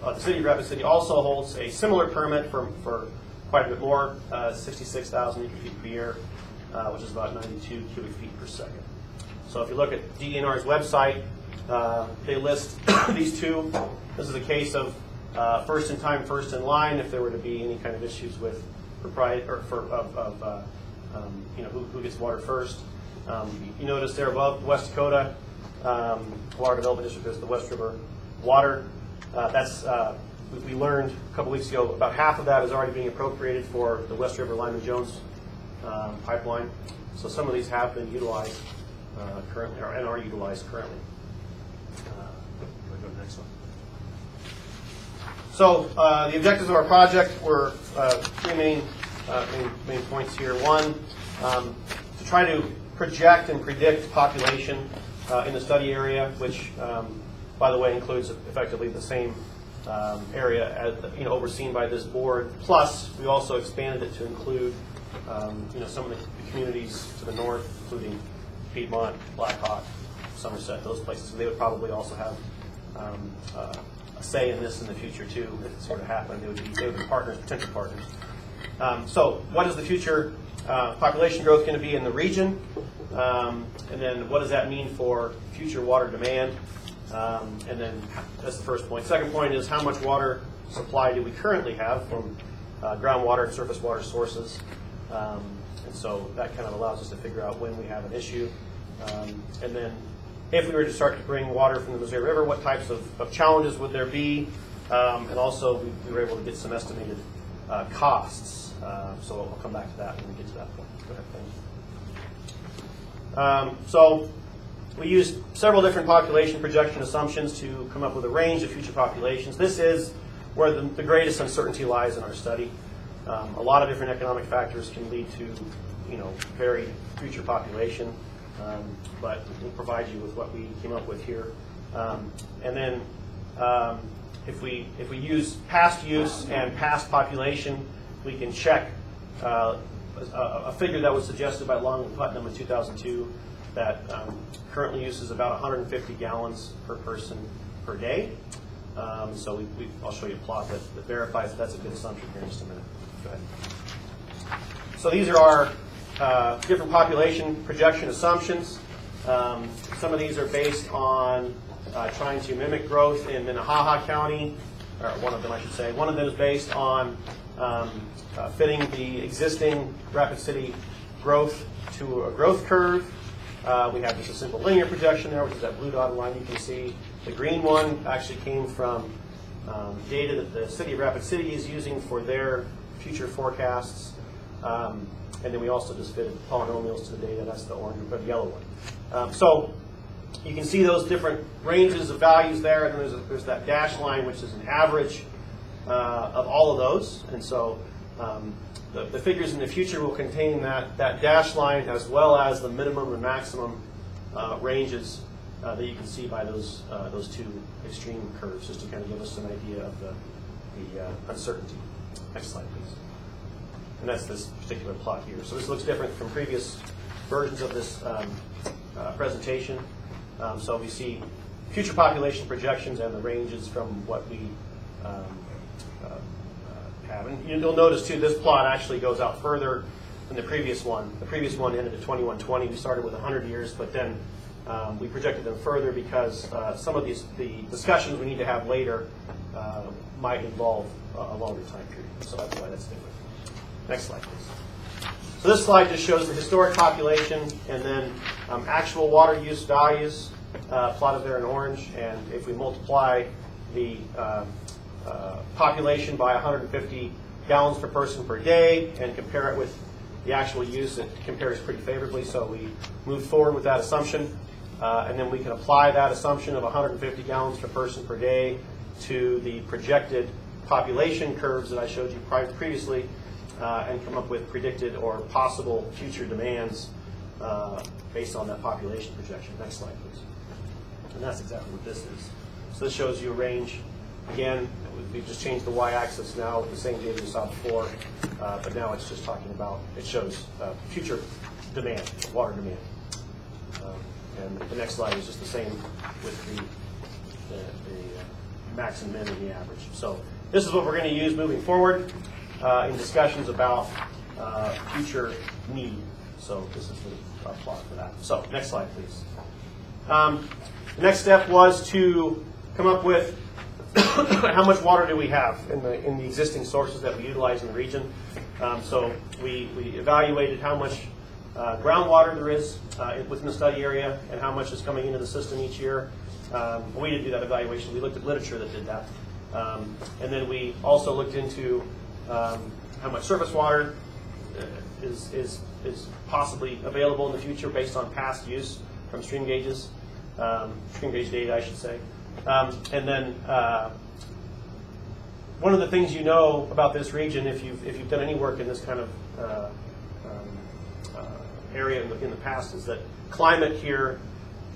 the city of Rapid City also holds a similar permit for quite a bit more, 66,000 acre feet per year, which is about 92 cubic feet per second. So if you look at DENR's website, they list these two. This is a case of first in time, first in line. If there were to be any kind of issues with propriety or who gets water first. You notice there above West Dakota Water Development District, there's the West River Water. We learned a couple weeks ago about half of that is already being appropriated for the West River Lyman Jones pipeline. So some of these have been utilized currently, and are utilized currently. Go to the next one. So the objectives of our project were three main points here. One, to try to project and predict population in the study area, which, by the way, includes effectively the same area as, overseen by this board. Plus, we also expanded it to include some of the communities to the north, including Piedmont, Blackhawk, Somerset, those places. So they would probably also have a say in this in the future too, if it sort of happened. They would be partners, potential partners. So what is the future population growth going to be in the region? And then what does that mean for future water demand? And then that's the first point. Second point is how much water supply do we currently have from groundwater and surface water sources? And so that kind of allows us to figure out when we have an issue. And then if we were to start to bring water from the Missouri River, what types of challenges would there be? And also we were able to get some estimated costs. So I'll come back to that when we get to that point. Go ahead, thanks. So we used several different population projection assumptions to come up with a range of future populations. This is where the greatest uncertainty lies in our study. A lot of different economic factors can lead to, varied future population, but we'll provide you with what we came up with here. And then if we use past use and past population, we can check a figure that was suggested by Long and Putnam in 2002 that currently uses about 150 gallons per person per day. So I'll show you a plot that verifies that that's a good assumption here in just a minute. Go ahead. So these are our different population projection assumptions. Some of these are based on trying to mimic growth in Minnehaha County, or one of them I should say. One of them is based on fitting the existing Rapid City growth to a growth curve. We have just a simple linear projection there, which is that blue dotted line you can see. The green one actually came from data that the city of Rapid City is using for their future forecasts. And then we also just fitted polynomials to the data. That's the orange or the yellow one. So you can see those different ranges of values there. And then there's that dashed line, which is an average of all of those. And so the figures in the future will contain that dashed line as well as the minimum and maximum ranges that you can see by those two extreme curves, just to kind of give us an idea of the uncertainty. Next slide, please. And that's this particular plot here. So this looks different from previous versions of this presentation. So we see future population projections and the ranges from what we have. And you'll notice, too, this plot actually goes out further than the previous one. The previous one ended at 2120. We started with 100 years, but then we projected them further because some of the discussions we need to have later might involve a longer time period. So that's why that's different. Next slide, please. So this slide just shows the historic population and then actual water use values plotted there in orange. And if we multiply the population by 150 gallons per person per day and compare it with the actual use, it compares pretty favorably, so we moved forward with that assumption. And then we can apply that assumption of 150 gallons per person per day to the projected population curves that I showed you previously, and come up with predicted or possible future demands based on that population projection. Next slide, please. And that's exactly what this is. So this shows you a range. Again, we've just changed the y-axis now with the same data we saw before, but now it's just talking about, it shows future demand, water demand. And the next slide is just the same with the max and min and the average. So this is what we're going to use moving forward in discussions about future need. So this is the plot for that. So next slide, please. The next step was to come up with how much water do we have in the existing sources that we utilize in the region. So we evaluated how much groundwater there is within the study area and how much is coming into the system each year. We didn't do that evaluation. We looked at literature that did that. And then we also looked into how much surface water is possibly available in the future based on past use from stream gauges, stream gauge data, I should say. And then one of the things you know about this region, if you've done any work in this kind of area in the past, is that climate here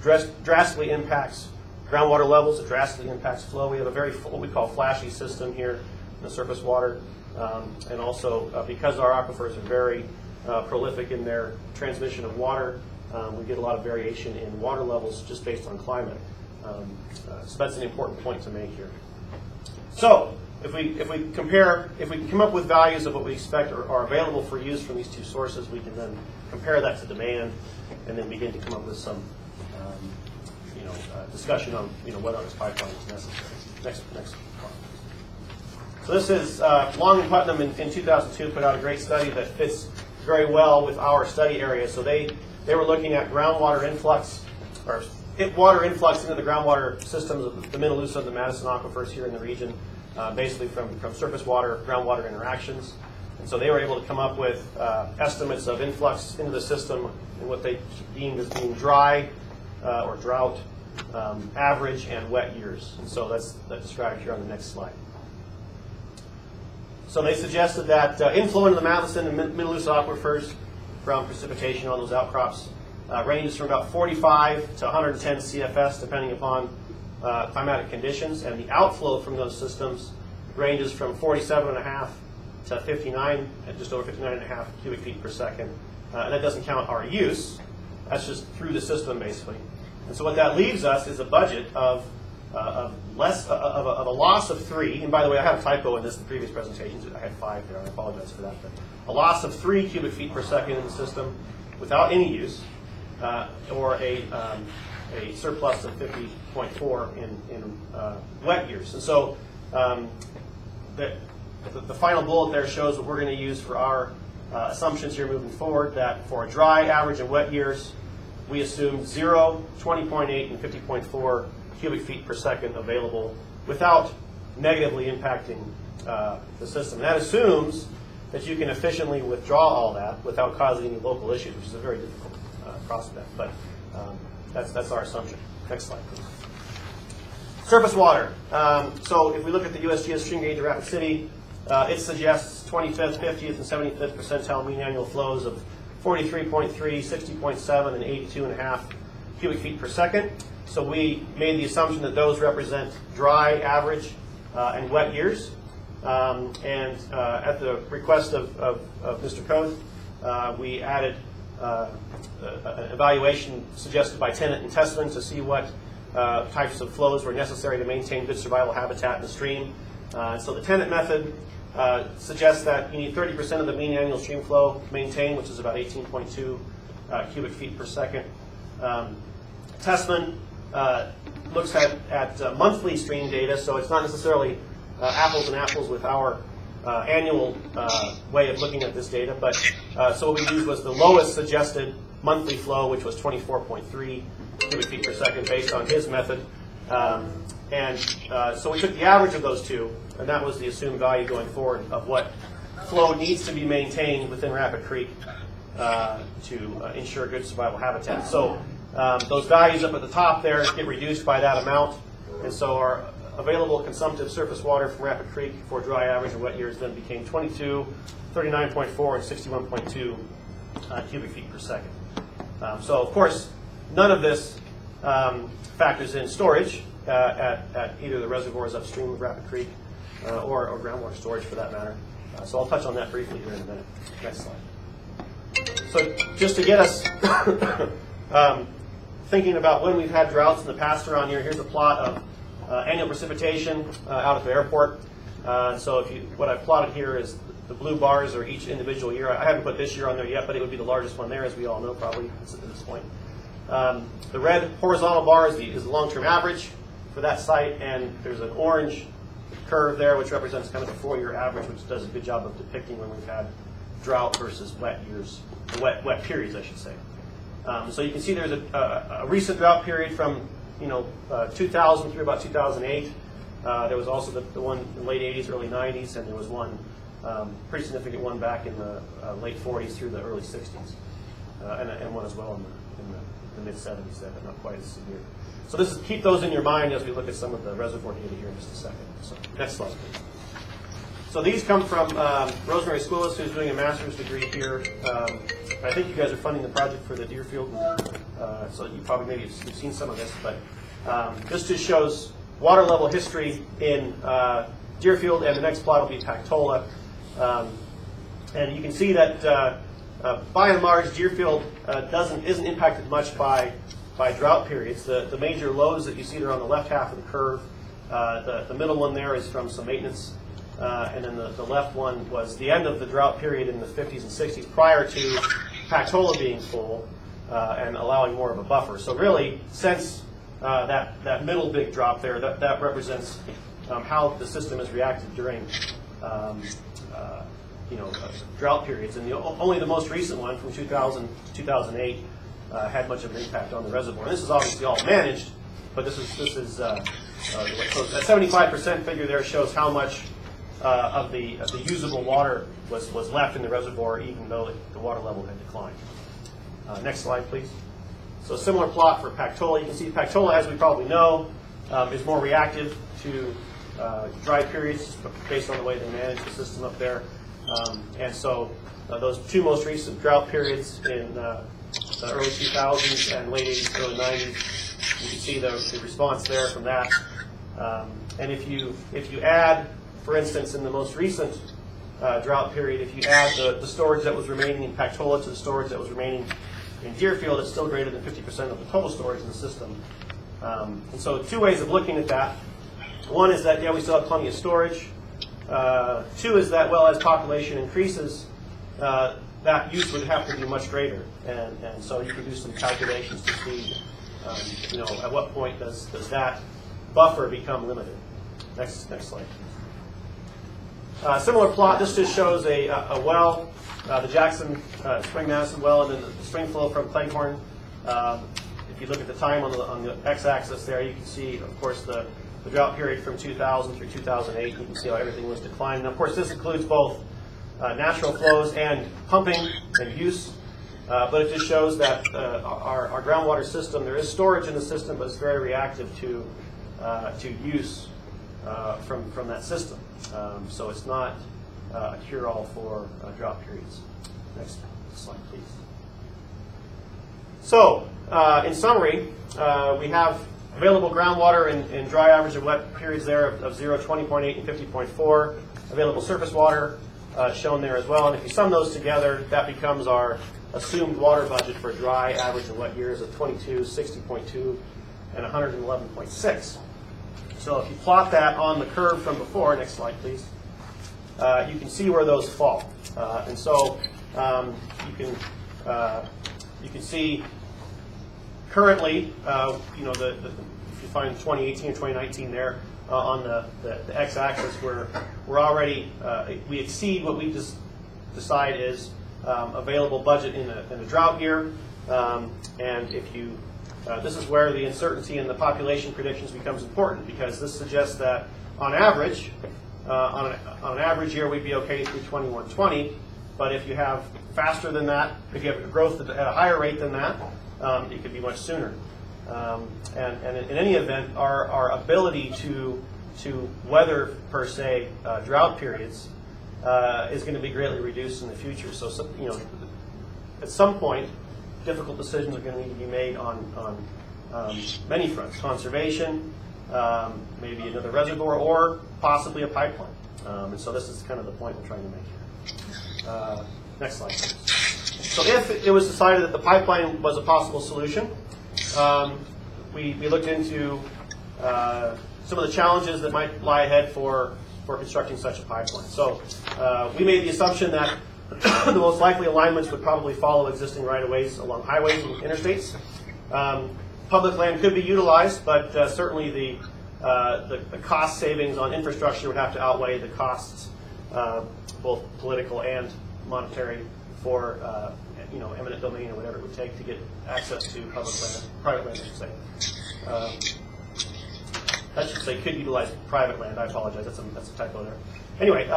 drastically impacts groundwater levels. It drastically impacts flow. We have a very what we call flashy system here in the surface water, and also because our aquifers are very prolific in their transmission of water, we get a lot of variation in water levels just based on climate. So that's an important point to make here. So if we come up with values of what we expect are available for use from these two sources, we can then compare that to demand, and then begin to come up with some discussion on whether this pipeline is necessary. Next part. So this is Long and Putnam in 2002 put out a great study that fits very well with our study area. So they were looking at groundwater influx, or water influx into the groundwater systems of the Minnelusa and the Madison aquifers here in the region, basically from surface water, groundwater interactions. And so they were able to come up with estimates of influx into the system in what they deemed as being dry or drought, average, and wet years. And so that's described here on the next slide. So they suggested that inflow into the Madison and Minnelusa aquifers from precipitation on those outcrops ranges from about 45 to 110 CFS, depending upon climatic conditions, and the outflow from those systems ranges from 47.5 to 59, just over 59.5 cubic feet per second. And that doesn't count our use. That's just through the system, basically. And so what that leaves us is a budget of a loss of 3. And by the way, I had a typo in the previous presentations. I had 5 there. I apologize for that. But a loss of 3 cubic feet per second in the system without any use, or a surplus of 50.4 in wet years. And so the final bullet there shows what we're going to use for our assumptions here moving forward, that for dry, average, and wet years, we assume 0, 20.8, and 50.4 cubic feet per second available without negatively impacting the system. And that assumes that you can efficiently withdraw all that without causing any local issues, which is a very difficult prospect. But that's our assumption. Next slide, please. Surface water. So if we look at the USGS stream gauge of Rapid City, it suggests 25th, 50th, and 75th percentile mean annual flows of 43.3, 60.7, and 82.5 cubic feet per second. So we made the assumption that those represent dry, average, and wet years. And at the request of Mr. Coth, we added an evaluation suggested by Tennant and Tessman to see what types of flows were necessary to maintain good survival habitat in the stream. So the Tennant method suggests that you need 30% of the mean annual stream flow maintained, which is about 18.2 cubic feet per second. Tessman looks at monthly stream data, so it's not necessarily apples and apples with our annual way of looking at this data. But so what we used was the lowest suggested monthly flow, which was 24.3 cubic feet per second based on his method. So we took the average of those two, and that was the assumed value going forward of what flow needs to be maintained within Rapid Creek to ensure good survival habitat. So those values up at the top there get reduced by that amount, and so our available consumptive surface water from Rapid Creek for dry average and wet years then became 22, 39.4, and 61.2 cubic feet per second. So of course, none of this factors in storage at either the reservoirs upstream of Rapid Creek or groundwater storage for that matter. So I'll touch on that briefly here in a minute. Next slide. So just to get us thinking about when we've had droughts in the past around here, here's a plot of annual precipitation out at the airport. So what I've plotted here is the blue bars are each individual year. I haven't put this year on there yet, but it would be the largest one there, as we all know probably at this point. The red horizontal bar is the long-term average for that site, and there's an orange curve there, which represents kind of a 4-year average, which does a good job of depicting when we've had drought versus wet years, wet periods, I should say. So you can see there's a recent drought period from 2000 through about 2008. There was also the one in the late 80s, early 90s, and there was one pretty significant one back in the late 40s through the early 60s, and one as well in the mid 70s, but not quite as severe. So keep those in your mind as we look at some of the reservoir data here in just a second. So next slide, please. So these come from Rosemary Squilis, who's doing a master's degree here. I think you guys are funding the project for the Deerfield, so you probably maybe you've seen some of this, but this just shows water level history in Deerfield, and the next plot will be Pactola. And you can see that by and large, Deerfield isn't impacted much by drought periods. The major lows that you see there on the left half of the curve, the middle one there is from some maintenance, and then the left one was the end of the drought period in the 50s and 60s prior to Pactola being full and allowing more of a buffer. So really, since that middle big drop there, that represents how the system has reacted during drought periods. And only the most recent one from 2000 to 2008 had much of an impact on the reservoir. And this is obviously all managed, but this is so that 75% figure there shows how much of the usable water was left in the reservoir, even though the water level had declined. Next slide, please. So a similar plot for Pactola. You can see Pactola, as we probably know, is more reactive to dry periods based on the way they manage the system up there. And so those two most recent drought periods in the early 2000s and late 80s, early 90s, you can see the response there from that. And if you add, for instance, in the most recent drought period, if you add the storage that was remaining in Pactola to the storage that was remaining in Deerfield, it's still greater than 50% of the total storage in the system. And so two ways of looking at that. One is that, yeah, we still have plenty of storage. Two is that, well, as population increases, that use would have to be much greater. And so you can do some calculations to see, at what point does that buffer become limited. Next slide. Similar plot. This just shows a well, the Jackson Spring Madison well, and then the spring flow from Cleghorn. If you look at the time on the x-axis there, you can see, of course, the drought period from 2000 through 2008. You can see how everything was declining. And of course, this includes both natural flows and pumping and use. But it just shows that our groundwater system, there is storage in the system, but it's very reactive to use from that system. So it's not a cure-all for drought periods. Next slide, please. So, in summary, we have available groundwater in dry, average, and wet periods there of 0, 20.8, and 50.4. Available surface water shown there as well. And if you sum those together, that becomes our assumed water budget for dry, average, and wet years of 22, 60.2, and 111.6. So if you plot that on the curve from before, next slide, please, you can see where those fall. And so you can see currently, if you find 2018 and 2019 there on the x-axis, we're already we exceed what we just decide is available budget in a drought year, and if you this is where the uncertainty in the population predictions becomes important, because this suggests that on average, on an average year, we'd be okay through 2120, but if you have faster than that. If you have growth at a higher rate than that, it could be much sooner. And in any event, our ability to weather, per se, drought periods is going to be greatly reduced in the future. So, at some point, difficult decisions are going to need to be made on many fronts: conservation, maybe another reservoir, or possibly a pipeline. And so this is kind of the point we're trying to make here. Next slide, please. So if it was decided that the pipeline was a possible solution, we looked into some of the challenges that might lie ahead for constructing such a pipeline. So we made the assumption that the most likely alignments would probably follow existing right-of-ways along highways and interstates. Public land could be utilized, but certainly the cost savings on infrastructure would have to outweigh the costs, both political and monetary, for eminent domain or whatever it would take to get access to public land, private land, I should say. I should say could utilize private land. I apologize. That's a typo there. Anyway,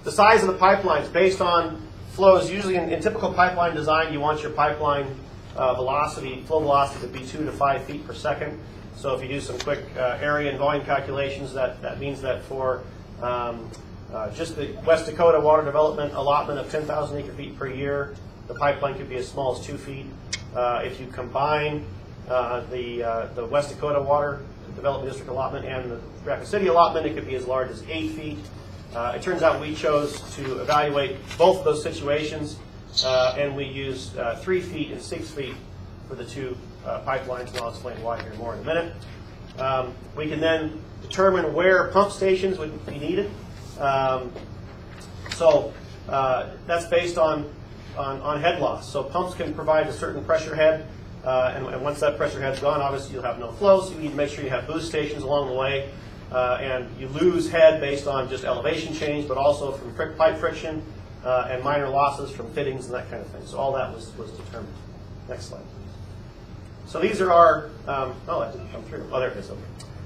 the size of the pipelines based on flows. Usually in typical pipeline design, you want your pipeline flow velocity to be 2 to 5 feet per second. So if you do some quick area and volume calculations, that means that for just the West Dakota Water Development allotment of 10,000 acre-feet per year, the pipeline could be as small as 2 feet. If you combine the West Dakota Water Development District allotment and the Rapid City allotment, it could be as large as 8 feet. It turns out we chose to evaluate both of those situations, and we used 3 feet and 6 feet for the two pipelines, and I'll explain why here more in a minute. We can then determine where pump stations would be needed. So that's based on head loss. So pumps can provide a certain pressure head, and once that pressure head's gone, obviously you'll have no flow, so you need to make sure you have boost stations along the way. And you lose head based on just elevation change, but also from pipe friction and minor losses from fittings and that kind of thing. So all that was determined. Next slide, please. So these are our, that didn't come through. Oh, there it is. Okay.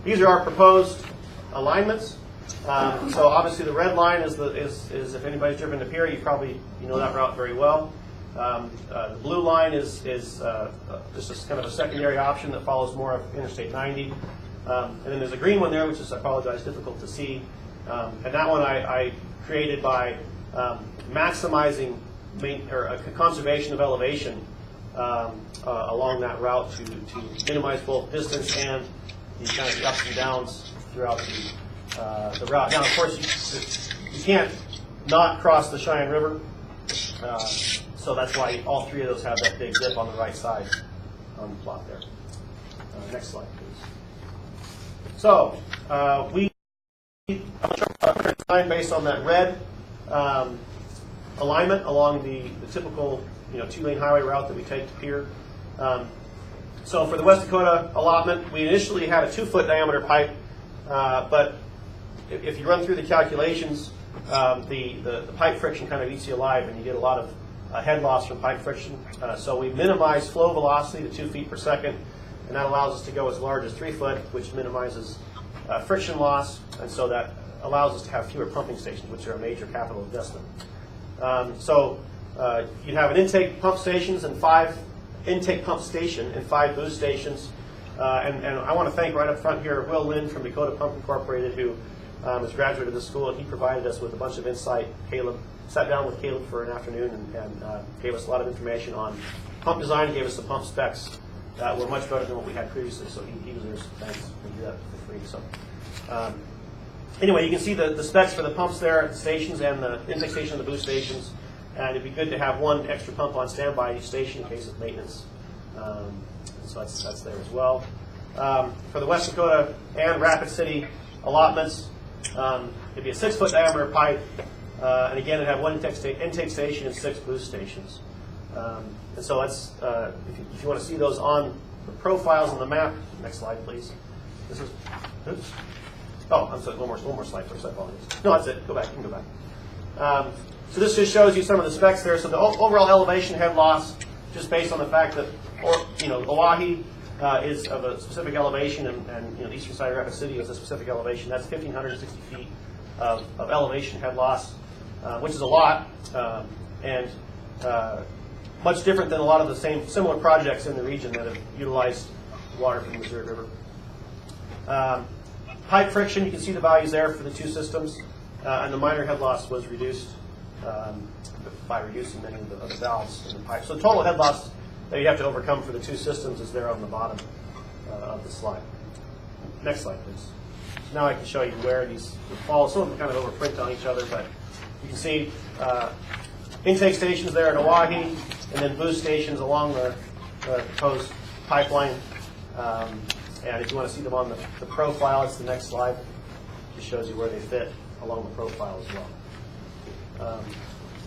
These are our proposed alignments. So obviously the red line is if anybody's driven to Pier, you know that route very well. The blue line is just kind of a secondary option that follows more of Interstate 90. And then there's a green one there, which is, I apologize, difficult to see. And that one I created by maximizing conservation of elevation along that route to minimize both distance and the kind of the ups and downs throughout the route. Now, of course, you can't not cross the Cheyenne River, so that's why all three of those have that big dip on the right side on the plot there. Next slide, please. So we designed based on that red alignment along the typical 2-lane highway route that we take to Pier. So for the West Dakota allotment, we initially had a 2-foot diameter pipe, but if you run through the calculations, the pipe friction kind of eats you alive, and you get a lot of head loss from pipe friction. So we minimize flow velocity to 2 feet per second, and that allows us to go as large as 3 foot, which minimizes friction loss, and so that allows us to have fewer pumping stations, which are a major capital investment. So you'd have an intake pump station and 5 boost stations. And I want to thank right up front here Will Lynn from Dakota Pump Incorporated, who has graduated this school, and he provided us with a bunch of insight. Caleb sat down with Caleb for an afternoon and gave us a lot of information on pump design, gave us some pump specs that were much better than what we had previously, so he deserves some thanks. We do that for free. So anyway, you can see the specs for the pumps there at the stations and the intake station and the boost stations, and it'd be good to have one extra pump on standby at each station in case of maintenance. So that's there as well. For the West Dakota and Rapid City allotments, it'd be a 6-foot diameter pipe, and again, it'd have one intake station and 6 boost stations. And so that's, if you want to see those on the profiles on the map, next slide, please. This is, oops. Oh, I'm sorry, one more slide first, I apologize. No, that's it, go back, you can go back. So this just shows you some of the specs there. So the overall elevation head loss, just based on the fact that, Oahe is of a specific elevation, and the eastern side of Rapid City is a specific elevation. That's 1,560 feet of elevation head loss, which is a lot. And much different than a lot of the similar projects in the region that have utilized water from the Missouri River. Pipe friction, you can see the values there for the two systems, and the minor head loss was reduced by reducing many of the valves in the pipe. So the total head loss that you have to overcome for the two systems is there on the bottom of the slide. Next slide, please. Now I can show you where these fall. Some of them kind of overprint on each other, but you can see intake stations there at Oahe, and then boost stations along the proposed pipeline. And if you want to see them on the profile, it's the next slide. It just shows you where they fit along the profile as well.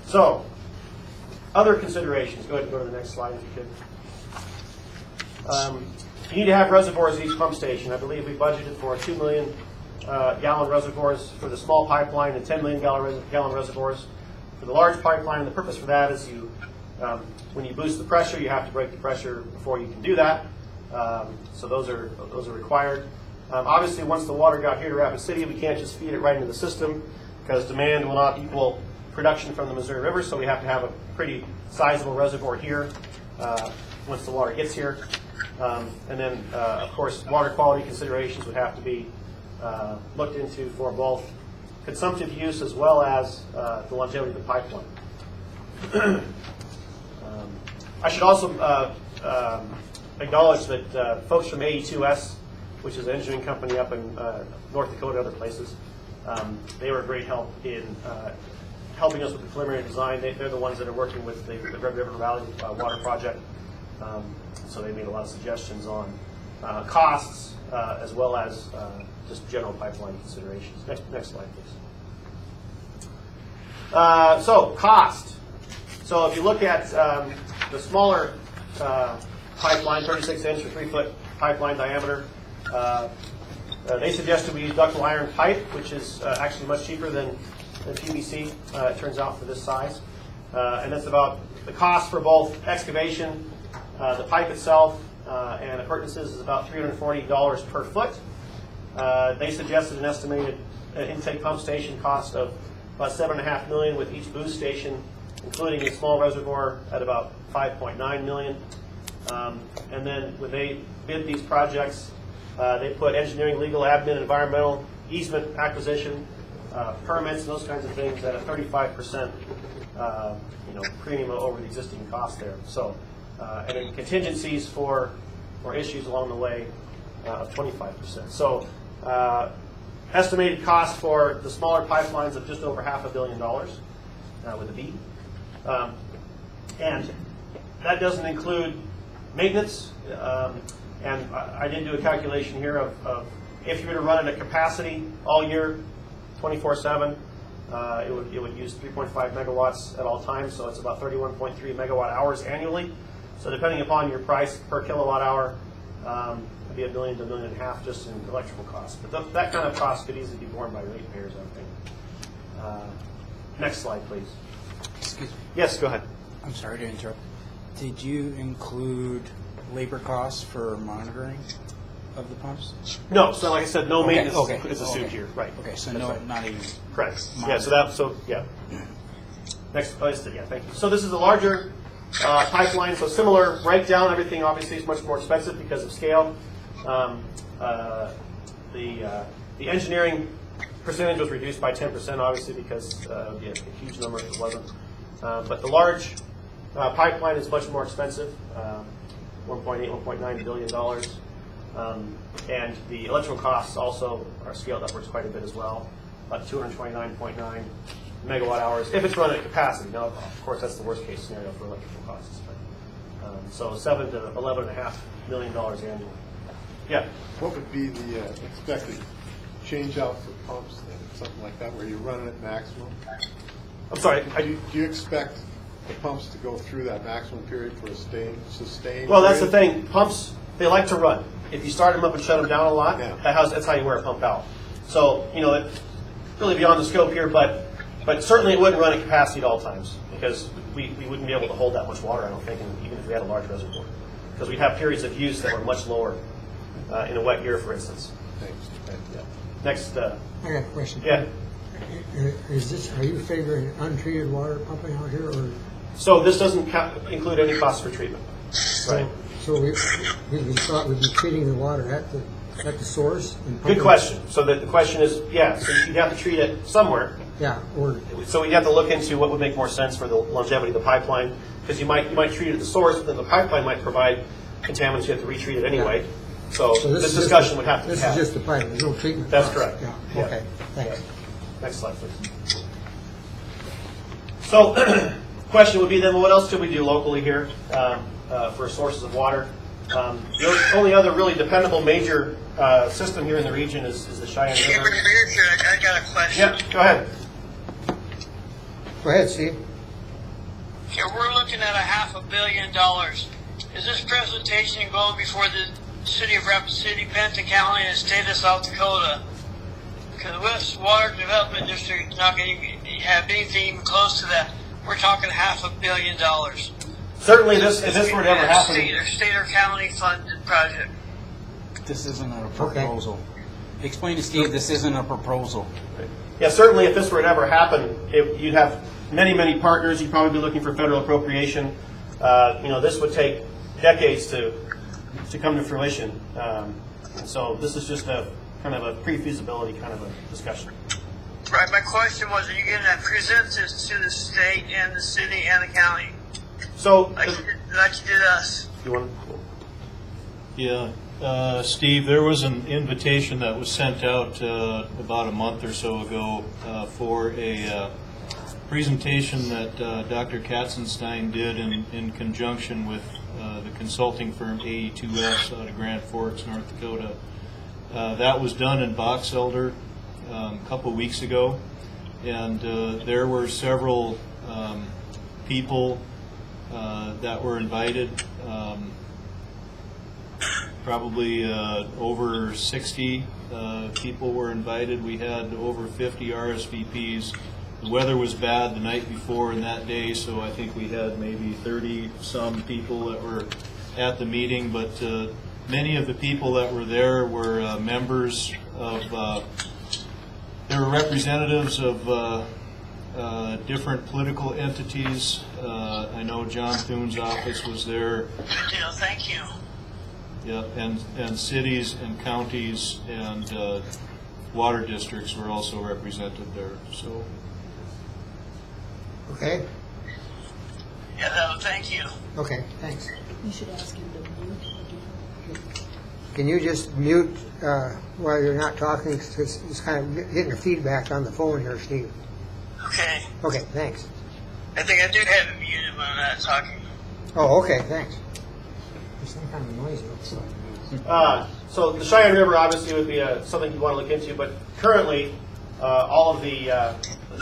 So, other considerations. Go ahead and go to the next slide if you could. You need to have reservoirs at each pump station. I believe we budgeted for 2 million gallon reservoirs for the small pipeline and 10 million gallon reservoirs for the large pipeline. And the purpose for that is when you boost the pressure, you have to break the pressure before you can do that. So those are required. Obviously, once the water got here to Rapid City, we can't just feed it right into the system because demand will not equal production from the Missouri River. So we have to have a pretty sizable reservoir here once the water gets here. And then, of course, water quality considerations would have to be looked into for both consumptive use as well as the longevity of the pipeline. I should also acknowledge that folks from AE2S, which is an engineering company up in North Dakota and other places, they were a great help in helping us with the preliminary design. They're the ones that are working with the Red River Valley Water Project. So they made a lot of suggestions on costs as well as just general pipeline considerations. Next slide, please. So cost. So if you look at the smaller pipeline, 36-inch or 3-foot pipeline diameter, they suggested we use ductile iron pipe, which is actually much cheaper than PVC, it turns out, for this size. And that's about the cost for both excavation, the pipe itself, and appurtenances is about $340 per foot. They suggested an estimated intake pump station cost of about $7.5 million with each boost station, including a small reservoir at about $5.9 million. And then when they bid these projects, they put engineering, legal, admin, environmental, easement acquisition, permits, and those kinds of things at a 35% premium over the existing cost there. So, and then contingencies for issues along the way of 25%. So, estimated cost for the smaller pipelines of just over $500 million with a B. And that doesn't include maintenance. And I did do a calculation here of if you were to run it at capacity all year, 24/7, it would use 3.5 megawatts at all times, so it's about 31.3 megawatt hours annually. So depending upon your price per kilowatt hour, it'd be $1 million to $1.5 million just in electrical costs. But that kind of cost could easily be borne by ratepayers, I think. Next slide, please. Excuse me. Yes, go ahead. I'm sorry to interrupt. Did you include labor costs for monitoring of the pumps? No. So like I said, no maintenance is assumed Okay. here. Right. Okay. So That's no, right. not even. Correct. monitoring. Yeah. Next place. Yeah. Thank you. So this is a larger pipeline. So similar breakdown. Everything obviously is much more expensive because of scale. The engineering percentage was reduced by 10%, obviously, because a huge number if it wasn't. But the large pipeline is much more expensive, $1.8, $1.9 billion. And the electrical costs also are scaled upwards quite a bit as well, about 229.9 megawatt hours, if it's run at capacity. Now, of course, that's the worst case scenario for electrical costs. So $7 to $11.5 million annually. Yeah? What would be the expected change out for pumps then, something like that, where you're running at maximum? I'm sorry. Do you expect the pumps to go through that maximum period for a sustained Well, that's the period? thing. Pumps, they like to run. If you start them up and shut them down a lot, that's how you wear a pump out. So, it's really beyond the scope here, but certainly it wouldn't run at capacity at all times because we wouldn't be able to hold that much water, I don't think, even if we had a large reservoir. Because we'd have periods of use that were much lower in a wet year, for instance. Thanks. Yeah. Next. I got a question. Yeah. Are you favoring untreated water pumping out here, or So this doesn't include any cost for treatment. Right. So we thought we'd be treating the water at the source? Good question. So the question is, yeah, so you'd have to treat it somewhere. Yeah, or So we'd have to look into what would make more sense for the longevity of the pipeline, because you might treat it at the source, but then the pipeline might provide contaminants. You have to retreat it anyway. So this discussion would have to be had. This is just the pipe, there's no treatment. That's cost. correct. Yeah, okay, thanks. Next slide, please. So, question would be then, well, what else could we do locally here for sources of water? The only other really dependable major system here in the region is the Cheyenne River. I got a question. Yeah, go ahead. Go ahead, Steve. Here, we're looking at $500 million. Is this presentation going before the City of Rapid City, Benton County, and State of South Dakota? Because West Water Development District is not going to have anything even close to that. We're talking $500 million. Certainly, if this were to ever happen, State or county funded project. This isn't a proposal. Explain to Steve, this isn't a proposal. yeah, certainly if this were to ever happen, you'd have many partners. You'd probably be looking for federal appropriation. This would take decades to come to fruition. And so this is just a kind of a pre-feasibility kind of a discussion. Right. My question was, are you going to present this to the state and the city and the county? So, like you did us. You want? Yeah, Steve, there was an invitation that was sent out about a month or so ago for a presentation that Dr. Katzenstein did in conjunction with the consulting firm AE2S out of Grand Forks, North Dakota. That was done in Box Elder a couple weeks ago, and there were several people that were invited, probably over 60 people were invited. We had over 50 RSVPs. The weather was bad the night before and that day, so I think we had maybe 30-some people that were at the meeting, but many of the people that were there were members of, they were representatives of different political entities. I know John Thune's office was there. Good deal, thank you. Yeah, and cities and counties and water districts were also represented there. So. Okay, Yeah, no, thank you. okay, thanks. You should ask him to mute again. Can you just mute while you're not talking? It's kind of getting a feedback on the phone here, Steve. Okay. Okay, thanks. I think I do have it muted when I'm not talking. Oh, okay, thanks. There's some kind of noise outside. So the Cheyenne River obviously would be something you want to look into, but currently all of the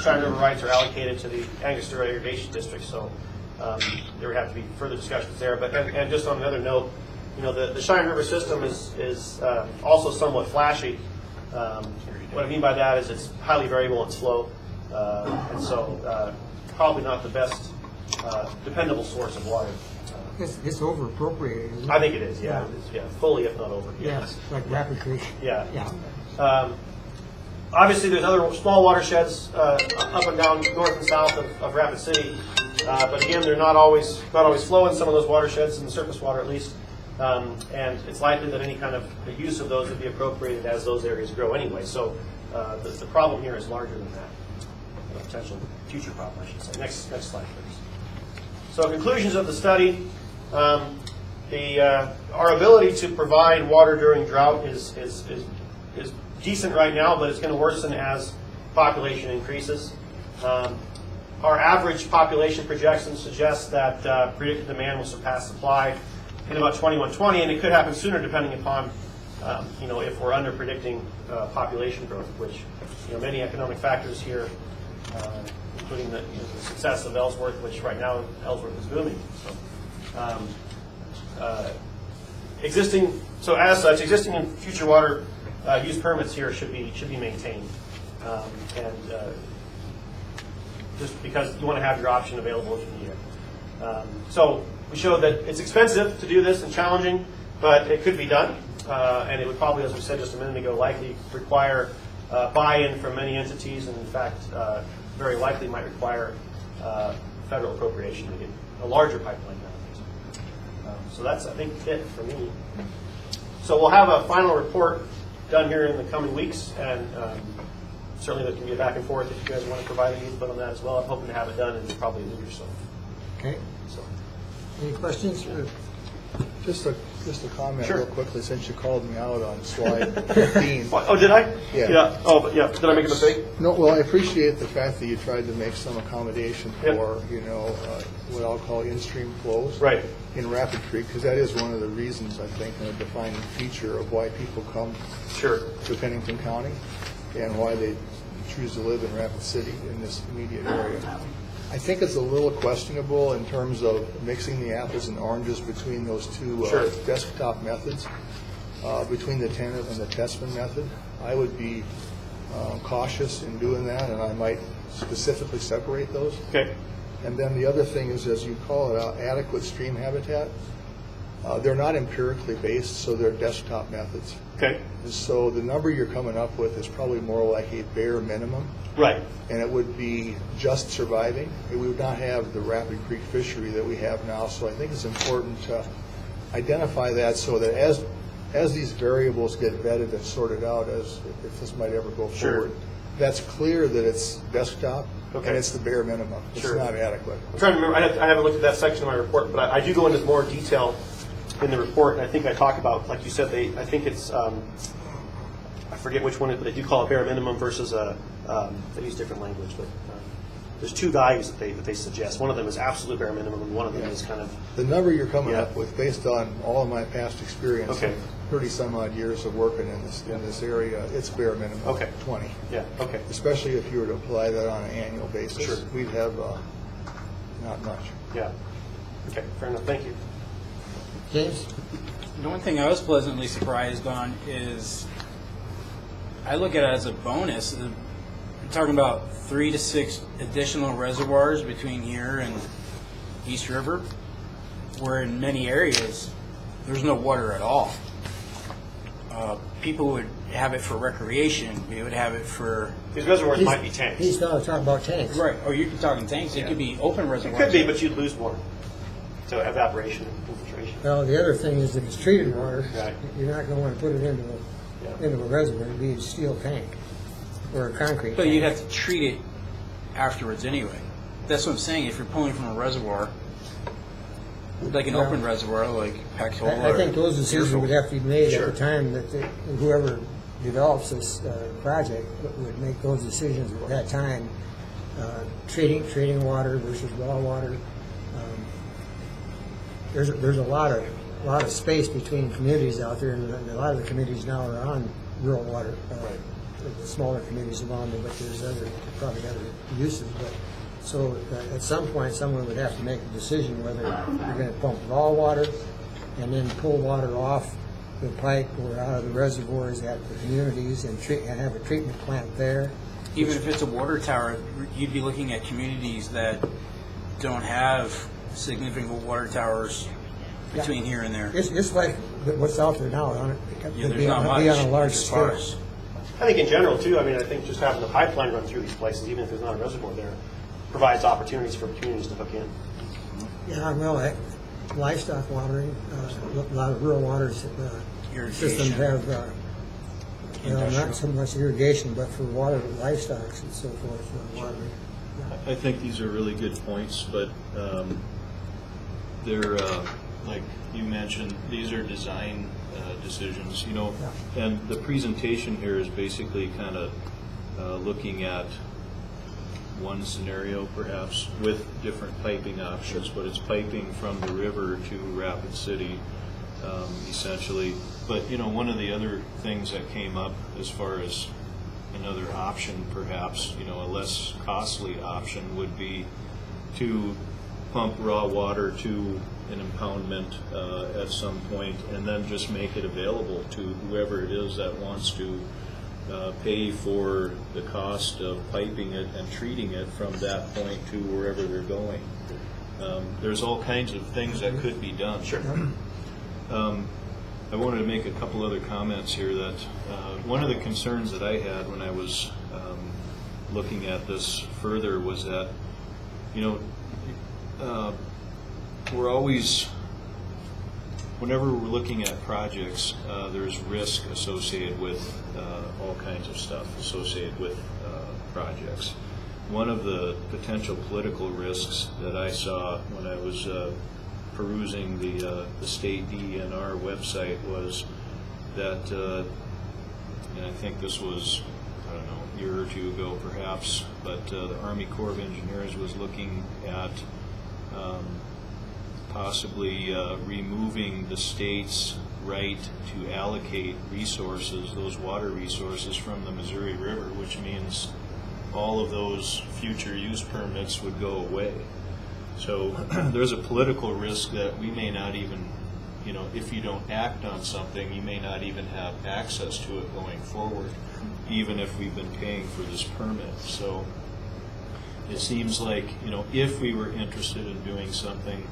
Cheyenne River rights are allocated to the Angostura Irrigation District, so there would have to be further discussions there. But and just on another note, the Cheyenne River system is also somewhat flashy. What I mean by that is it's highly variable in its flow, and so probably not the best dependable source of water. It's over appropriated, isn't it? I think it is, yeah. It is, fully, if not over. Yeah, it's like Rapid Creek. Yeah. Yeah. Obviously, there's other small watersheds up and down north and south of Rapid City, but again, they're not always flowing. Some of those watersheds, in the surface water at least, and it's likely that any kind of use of those would be appropriated as those areas grow anyway. So the problem here is larger than that. The potential future problem, I should say. Next slide, please. So conclusions of the study. Our ability to provide water during drought is decent right now, but it's going to worsen as population increases. Our average population projections suggest that predicted demand will surpass supply in about 2120, and it could happen sooner depending upon if we're under predicting population growth, which many economic factors here, including the success of Ellsworth, which right now Ellsworth is booming. So as such, existing and future water use permits here should be maintained, just because you want to have your option available if you need it. So we showed that it's expensive to do this and challenging, but it could be done, and it would probably, as we said just a minute ago, likely require buy-in from many entities, and in fact, very likely might require federal appropriation to get a larger pipeline down. So that's, I think, it for me. So we'll have a final report done here in the coming weeks, and certainly there can be a back and forth if you guys want to provide any input on that as well. I'm hoping to have it done in probably a week or so. Okay. So. Any questions? Just a comment Sure. real quickly, since you called me out on slide 15. Oh, did I? Yeah. Oh, but yeah. Did I make a mistake? No, well, I appreciate the fact that you tried to make some accommodation Yep. for, what I'll call in-stream flows. Right. In Rapid Creek, because that is one of the reasons, I think, and a defining feature of why people come Sure. to Pennington County and why they choose to live in Rapid City in this immediate area. I think it's a little questionable in terms of mixing the apples and oranges between those two Sure. desktop methods, between the tenant and the Testman method. I would be cautious in doing that, and I might specifically separate those. Okay. And then the other thing is, as you call it, adequate stream habitat. They're not empirically based, so they're desktop methods. Okay. So the number you're coming up with is probably more like a bare minimum. Right. And it would be just surviving. We would not have the Rapid Creek fishery that we have now. So I think it's important to identify that so that as these variables get vetted and sorted out, as if this might ever go Sure. forward, that's clear that it's desktop. Okay. And it's the bare minimum. Sure. It's not adequate. I'm trying to remember. I haven't looked at that section of my report, but I do go into more detail in the report, and I think I talk about, like you said, I think it's, I forget which one, but they do call it bare minimum versus they use different language, but there's two values that they suggest. One of them is absolute bare minimum, and one of them is kind of... The number you're coming Yeah. up with, based on all of my past experience, Okay. 30-some-odd years of working in this area, it's bare minimum. Okay. 20. Yeah, okay. Especially if you were to apply that on an annual basis. Sure. We'd have not much. Yeah. Okay, fair enough. Thank you. James? The one thing I was pleasantly surprised on is I look at it as a bonus. We're talking about 3 to 6 additional reservoirs between here and East River, where in many areas there's no water at all. People would have it for recreation. They would have it for... These reservoirs might be tanks. He's not talking about tanks. Right. Oh, you're talking tanks. It could be open It reservoirs. could be, but you'd lose more. So evaporation and infiltration. Well, the other thing is if it's treated water, Right. you're not going to want to put it into a reservoir. It'd be a steel tank or a concrete But tank. you'd have to treat it afterwards anyway. That's what I'm saying. If you're pulling from a reservoir, like an open reservoir, like Paxola. I think those decisions would have to be made Sure. at the time that whoever develops this project would make those decisions at that time. Treating water versus raw water. There's a lot of space between communities out there, and a lot of the communities now are on rural water. The smaller communities around them, but there's probably other uses. But so at some point, someone would have to make a decision whether you're going to pump raw water and then pull water off the pipe or out of the reservoirs at the communities and have a treatment plant there. Even if it's a water tower, you'd be looking at communities that don't have significant water towers between here and there. It's like what's out there now. Yeah, It'd there's not much. be on a large as scale. far as- I think in general, too, I think just having the pipeline run through these places, even if there's not a reservoir there, provides opportunities for communities to hook in. Yeah, well, livestock watering, a lot of rural water systems have, not so much irrigation, but for water livestock and so forth, watering. I think these are really good points, but they're, like you mentioned, these are design decisions, and the presentation here is basically kind of looking at one scenario perhaps with different piping options, but it's piping from the river to Rapid City essentially. But one of the other things that came up as far as another option perhaps, a less costly option would be to pump raw water to an impoundment at some point and then just make it available to whoever it is that wants to pay for the cost of piping it and treating it from that point to wherever they're going. There's all kinds of things that could be done. Sure. I wanted to make a couple other comments here that one of the concerns that I had when I was looking at this further was that, we're always, whenever we're looking at projects, there's risk associated with all kinds of stuff associated with projects. One of the potential political risks that I saw when I was perusing the state DENR website was that, and I think this was, I don't know, a year or two ago perhaps, but the Army Corps of Engineers was looking at possibly removing the state's right to allocate resources, those water resources, from the Missouri River, which means all of those future use permits would go away. So there's a political risk that we may not even, you know, if you don't act on something, you may not even have access to it going forward, even if we've been paying for this permit. So it seems like, you know, if we were interested in doing something,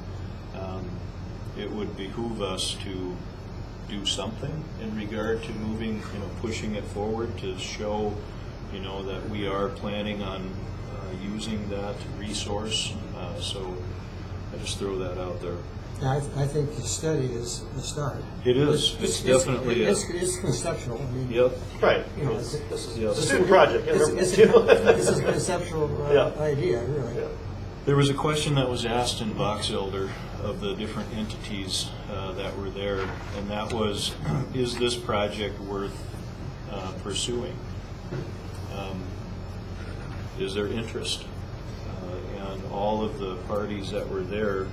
it would behoove us to do something in regard to moving, you know, pushing it forward to show, you know, that we are planning on using that resource. So I just throw that out there. Yeah, I think the study is the start. It is. It's definitely it's conceptual. I mean, yep. Right. You know, This is yeah. a student project. This is a conceptual idea, really. Yeah. There was a question that was asked in Box Elder of the different entities that were there, and that was, is this project worth pursuing? Is there interest? And all of the parties that were there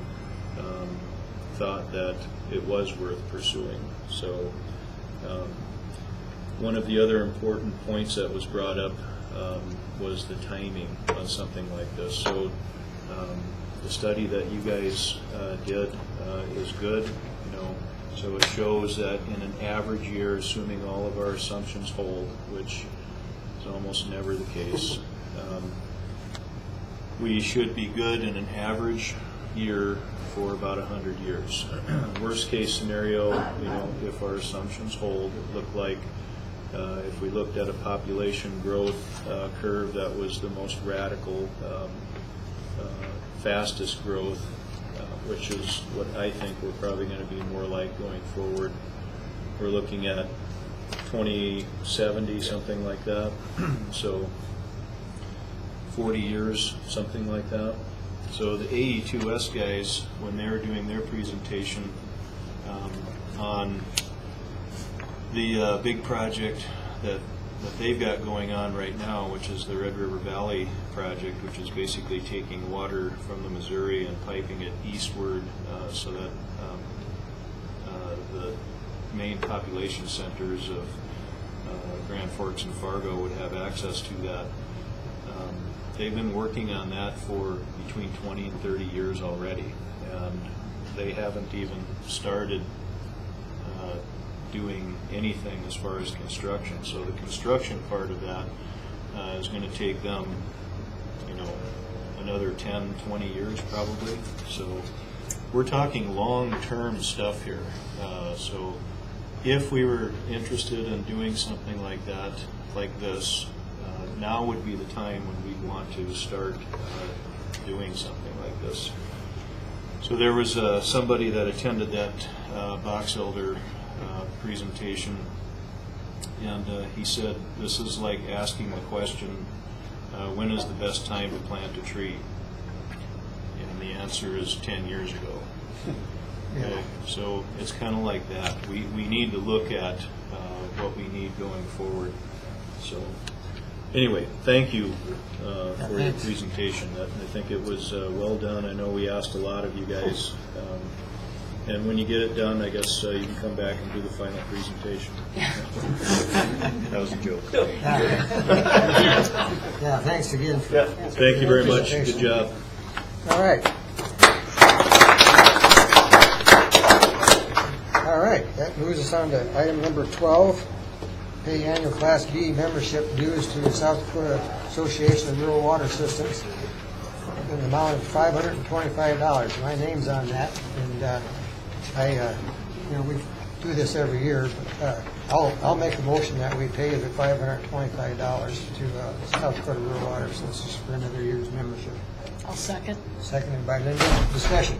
thought that it was worth pursuing. So one of the other important points that was brought up was the timing on something like this. So the study that you guys did is good, you know, so it shows that in an average year, assuming all of our assumptions hold, which is almost never the case, we should be good in an average year for about 100 years. Worst case scenario, you know, if our assumptions hold, it looked like if we looked at a population growth curve that was the most radical, fastest growth, which is what I think we're probably going to be more like going forward. We're looking at 2070, something like that. So 40 years, something like that. So the AE2S guys, when they were doing their presentation on the big project that they've got going on right now, which is the Red River Valley project, which is basically taking water from the Missouri and piping it eastward so that the main population centers of Grand Forks and Fargo would have access to that. They've been working on that for between 20 and 30 years already, and they haven't even started doing anything as far as construction. So the construction part of that is going to take them, you know, another 10, 20 years probably. So we're talking long-term stuff here. So if we were interested in doing something like that, like this, now would be the time when we'd want to start doing something like this. So there was somebody that attended that Box Elder presentation, and he said this is like asking the question, when is the best time to plant a tree? And the answer is 10 years ago. Okay? So it's kind of like that. We need to look at what we need going forward. So anyway, thank you for your presentation. I think it was well done. I know we asked a lot of you guys. And when you get it done, I guess you can come back and do the final presentation. That was a joke. Yeah, thanks again. Thank you very much. Good job. All right. All right, that moves us on to item number 12. Pay annual Class B membership dues to the South Dakota Association of Rural Water Systems in the amount of $525. My name's on that, and do this every year, but I'll make a motion that we pay the $525 to South Dakota Rural Water Association for another year's membership. I'll second. Seconded by Linda. Discussion.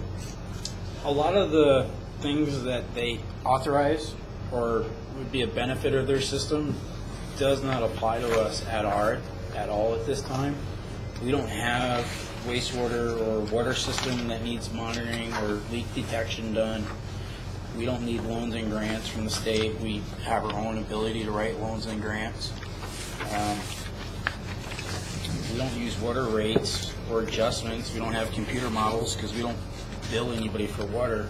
A lot of the things that they authorize or would be a benefit of their system does not apply to us at all at this time. We don't have wastewater or water system that needs monitoring or leak detection done. We don't need loans and grants from the state. We have our own ability to write loans and grants. We don't use water rates or adjustments. We don't have computer models because we don't bill anybody for water.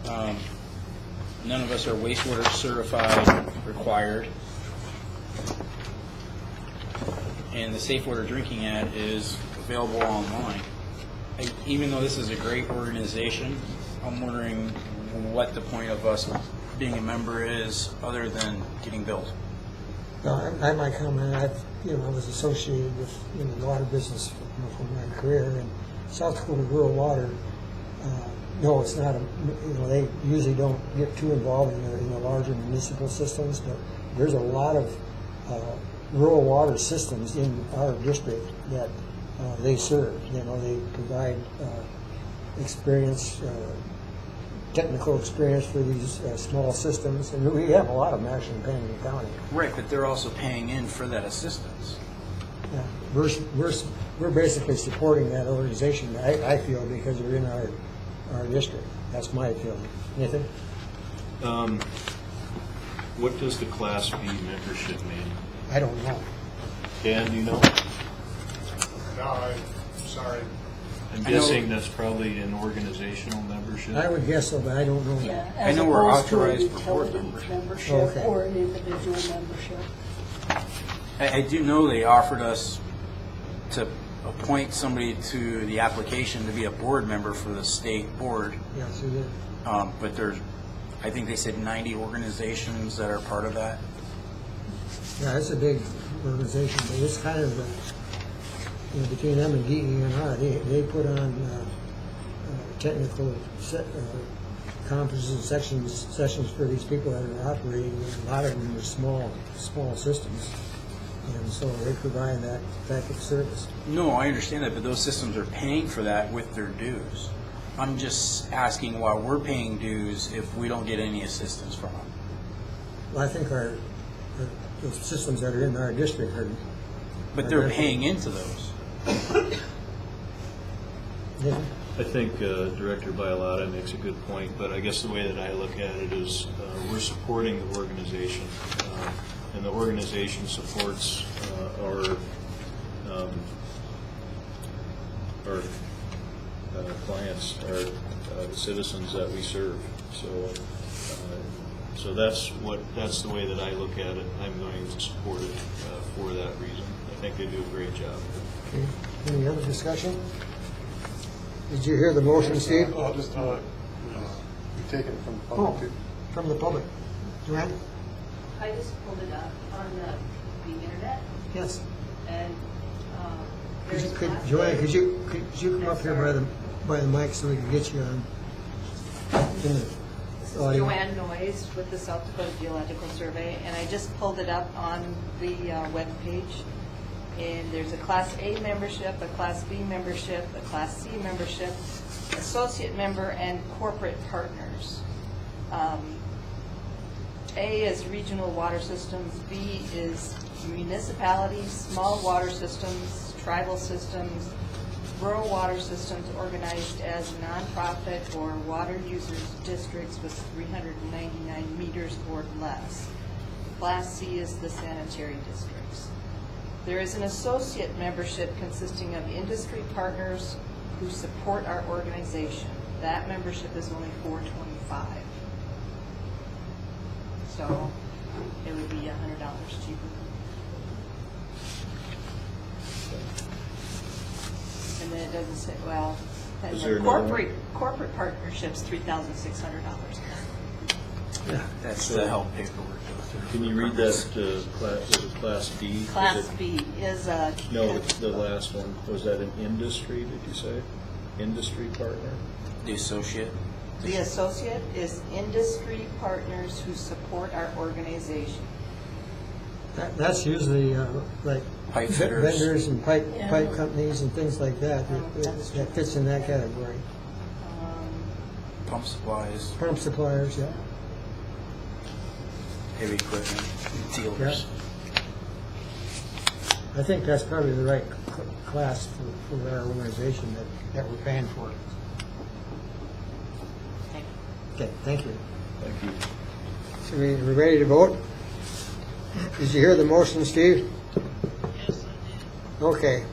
None of us are wastewater certified required. And the Safe Water Drinking Act is available online. Even though this is a great organization, I'm wondering what the point of us being a member is other than getting billed. Well, I might comment. I was associated with the water business for my career, and South Dakota Rural Water. No, it's not. They usually don't get too involved in the larger municipal systems, but there's a lot of rural water systems in our district that they serve. They provide experience, technical experience for these small systems, and we have a lot of them actually in Panamint County. Right, but they're also paying in for that assistance. Yeah, we're basically supporting that organization. I feel because they're in our district. That's my feeling. Nathan? What does the Class B membership mean? I don't know. Dan, do you know? No, I'm sorry. I'm guessing that's probably an organizational membership. I would guess so, but I don't know. Yeah, I as know we're opposed to a authorized for board utility membership. membership Okay. or an individual membership. I do know they offered us to appoint somebody to the application to be a board member for the state board. Yes, it is. But there's, I think they said 90 organizations that are part of that. Yeah, it's a big organization, but it's kind of between them and DENR, they put on technical conferences and sessions for these people that are operating. A lot of them are small systems, and so they provide that type of service. No, I understand that, but those systems are paying for that with their dues. I'm just asking why we're paying dues if we don't get any assistance from them. Well, I think the systems that are in our district are. But they're paying into those. Yeah. I think Director Bialotta makes a good point, but I guess the way that I look at it is we're supporting the organization, and the organization supports our clients, our citizens that we serve. So that's the way that I look at it. I'm going to support it for that reason. I think they do a great job. Okay. Any other discussion? Did you hear the motion, Steve? I'll just be taken from the public too. From the public. Joanne? I just pulled it up on the internet, Yes. and there's a class Joanne, A. could you come up here by the mic so we can get you on in the This is audio? Joanne Noyes with the South Dakota Geological Survey, and I just pulled it up on the web page. And there's a Class A membership, a Class B membership, a Class C membership, associate member, and corporate partners. A is regional water systems, B is municipalities, small water systems, tribal systems, rural water systems organized as nonprofit or water users districts with 399 meters or less. Class C is the sanitary districts. There is an associate membership consisting of industry partners who support our organization. That membership is only $425. So it would be $100 cheaper. And then it doesn't say, well, and Is the there another corporate partnerships, $3,600. Yeah. That's the help paperwork. Can you read that Class B? Class B is a. No, the last one. Was that an industry, did you say? Industry partner? The associate. The associate is industry partners who support our organization. That's usually like Pipe fitters. vendors and pipe Yeah. companies and things like that. That fits in that category. Pump supplies, Pump suppliers, yeah. heavy equipment, dealers. I think that's probably the right class for our organization that we're paying for. Okay, thank you. Thank you. So we ready to vote? Did you hear the motion, Steve? Yes, I Okay.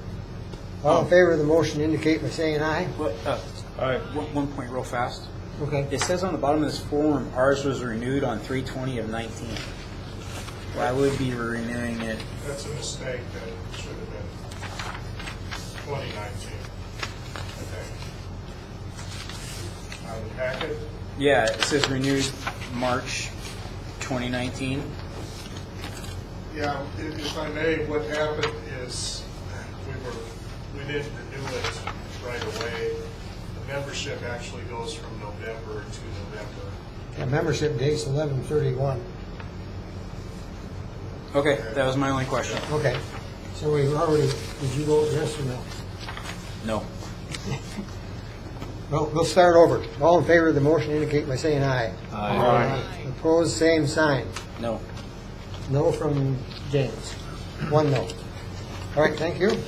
All in favor of the motion indicate by saying aye. But, All right. one point real fast. Okay. It says on the bottom of this form, ours was renewed on 3/20 of 19. Why would we be renewing it? That's a mistake that should have been 2019, I think. On the packet, Yeah, it says renewed March 2019. yeah, if I may, what happened is we didn't renew it right away. The membership actually goes from November to November. Yeah, membership date's 11/31. Okay, that was my only question. Okay. So we've already, did you vote yes or no? No. Well, we'll start over. All in favor of the motion indicate by saying aye. Aye. Opposed, same sign. No. No from James. One no. All right, thank you.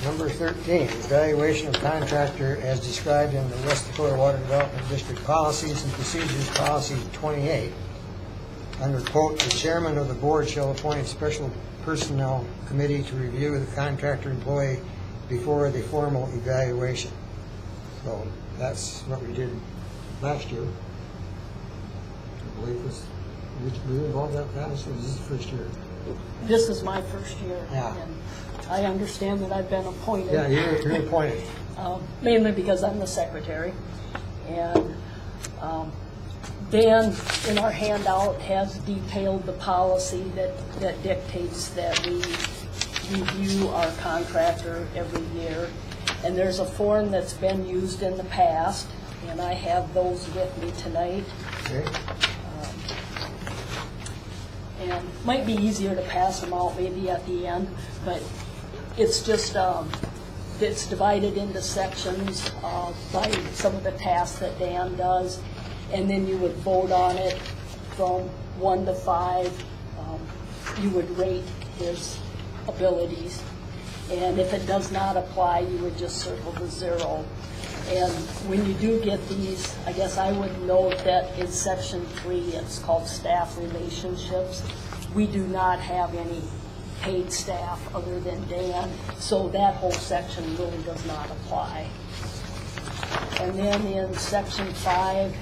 Number 13, evaluation of contractor as described in the West Dakota Water Development District Policies and Procedures, Policy 28. Under quote, the chairman of the board shall appoint a special personnel committee to review the contractor employee before the formal evaluation. So that's what we did last year. I believe it was, were you involved in that? This is the first year. This is my first year. Yeah. And I understand that I've been appointed. Yeah, you're appointed. Mainly because I'm the secretary. And Dan, in our handout, has detailed the policy that dictates that we review our contractor every year. And there's a form that's been used in the past, and I have those with me tonight. Okay. And might be easier to pass them out maybe at the end, but it's just, it's divided into sections by some of the tasks that Dan does, and then you would vote on it from 1 to 5. You would rate his abilities, and if it does not apply, you would just circle the 0. And when you do get these, I guess I would note that in section 3, it's called staff relationships. We do not have any paid staff other than Dan, so that whole section really does not apply. And then in section 5,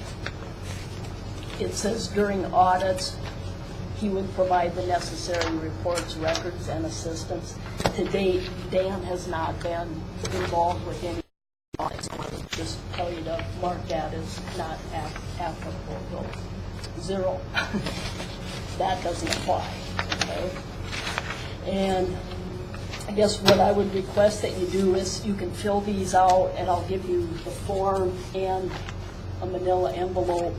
it says during audits, he would provide the necessary reports, records, and assistance. To date, Dan has not been involved with any audits. Just tell you to mark that as not applicable. 0. That doesn't apply. Okay? And I guess what I would request that you do is you can fill these out, and I'll give you the form and a manila envelope.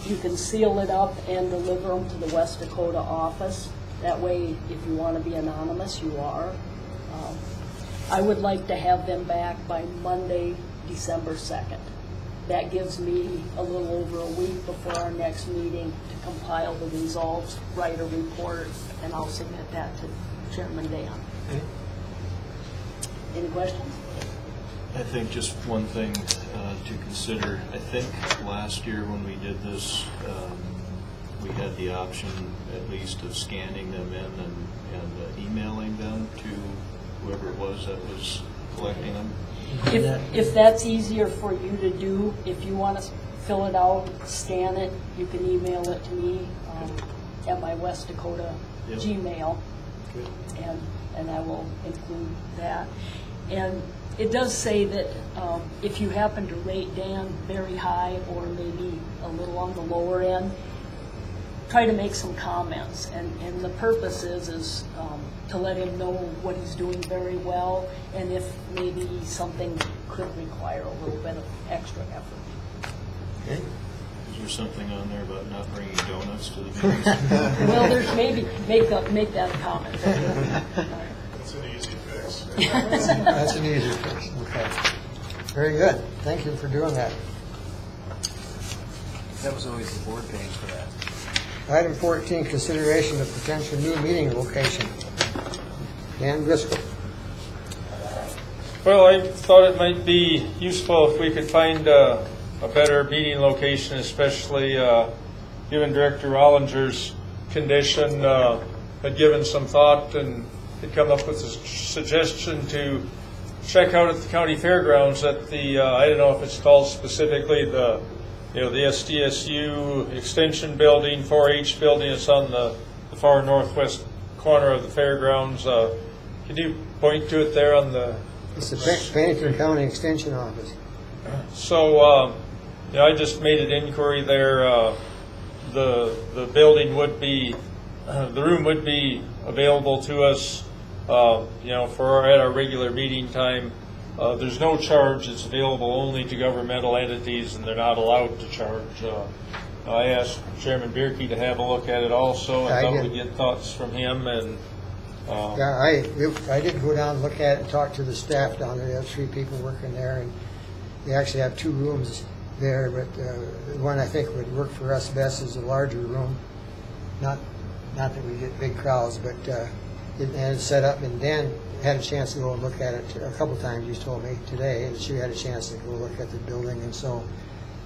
You can seal it up and deliver them to the West Dakota office. That way, if you want to be anonymous, you are. I would like to have them back by Monday, December 2nd. That gives me a little over a week before our next meeting to compile the results, write a report, and I'll submit that to Chairman Dan. Okay. Any questions? I think just one thing to consider. I think last year when we did this, we had the option at least of scanning them in and emailing them to whoever it was that was collecting them. If that's easier for you to do, if you want to fill it out, scan it, you can email it to me at my West Dakota Gmail, and I will include that. And it does say that if you happen to rate Dan very high or maybe a little on the lower end, try to make some comments, and the purpose is to let him know what he's doing very well, and if maybe something could require a little bit of extra effort. Okay. Is there something on there about not bringing donuts to the meetings? Well, there's maybe, make that comment. It's an easy fix. That's an easy fix, okay. Very good, thank you for doing that. That was always the board paying for that. Item 14, consideration of potential new meeting location. Dan Driscoll. Well, I thought it might be useful if we could find a better meeting location, especially given Director Rollinger's condition. Had given some thought and had come up with a suggestion to check out at the county fairgrounds at the, I don't know if it's called specifically the SDSU Extension Building, 4-H building. It's on the far northwest corner of the fairgrounds. Can you point to it there on the... It's the Pennington County Extension Office. So, I just made an inquiry there. The building would be, the room would be available to us, at our regular meeting time. There's no charge. It's available only to governmental entities, and they're not allowed to charge. I asked Chairman Bierke to have a look at it also, and thought we'd get thoughts from him. And I did go down and look at it and talk to the staff down there. They have 3 people working there, and they actually have 2 rooms there, but the one I think would work for us best is a larger room. Not that we get big crowds, but it's set up, and Dan had a chance to go and look at it a couple times. He told me today, and she had a chance to go look at the building, and so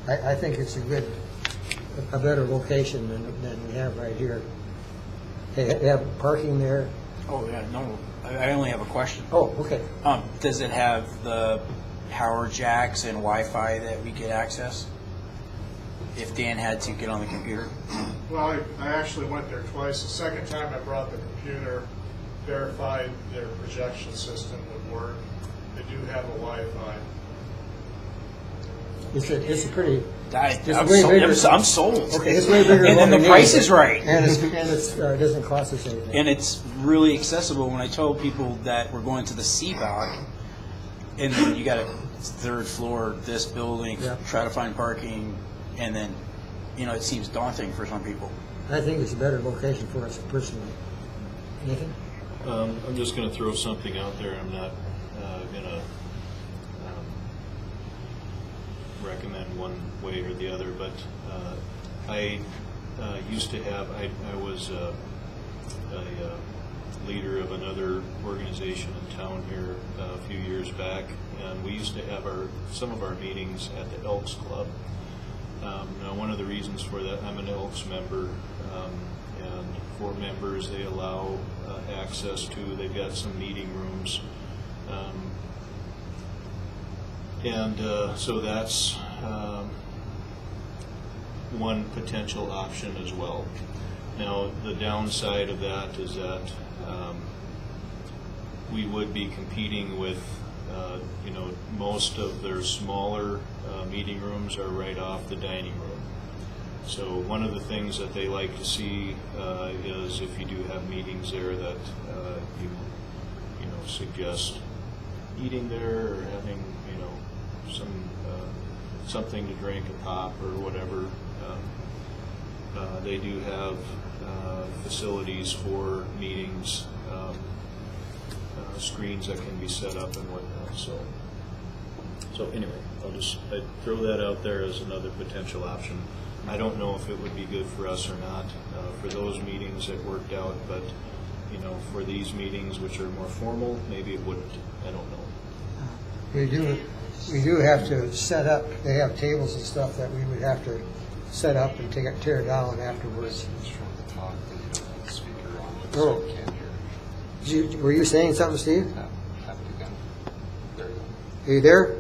I think it's a better location than we have right here. They have parking there. Oh, yeah, no, I only have a question. Oh, okay. Does it have the power jacks and Wi-Fi that we could access if Dan had to get on the computer? Well, I actually went there twice. The second time I brought the computer, verified their projection system would work. They do have a Wi-Fi. It's a pretty... I'm sold. Okay, it's way bigger and than then the price is right. And it doesn't cost us anything. And it's really accessible. When I told people that we're going to the CBOC, and then you got a 3rd floor, this building, try to find parking, and then, it seems daunting for some people. I think it's a better location for us personally. Nathan? I'm just going to throw something out there. I'm not going to recommend one way or the other, but I used to have, I was a leader of another organization in town here a few years back, and we used to have some of our meetings at the Elks Club. Now, one of the reasons for that, I'm an Elks member, and for members they allow access to, they've got some meeting rooms, so that's one potential option as well. Now, the downside of that is that we would be competing with, most of their smaller meeting rooms are right off the dining room. So one of the things that they like to see is if you do have meetings there that you suggest eating there or having something to drink, a pop or whatever. They do have facilities for meetings, screens that can be set up and whatnot. So anyway, I'd throw that out there as another potential option. I don't know if it would be good for us or not. For those meetings it worked out, but for these meetings which are more formal, maybe it wouldn't. I don't know. We do have to set up, they have tables and stuff that we would have to set up and tear down afterwards. Oh. Were you saying something, Steve? Are you there?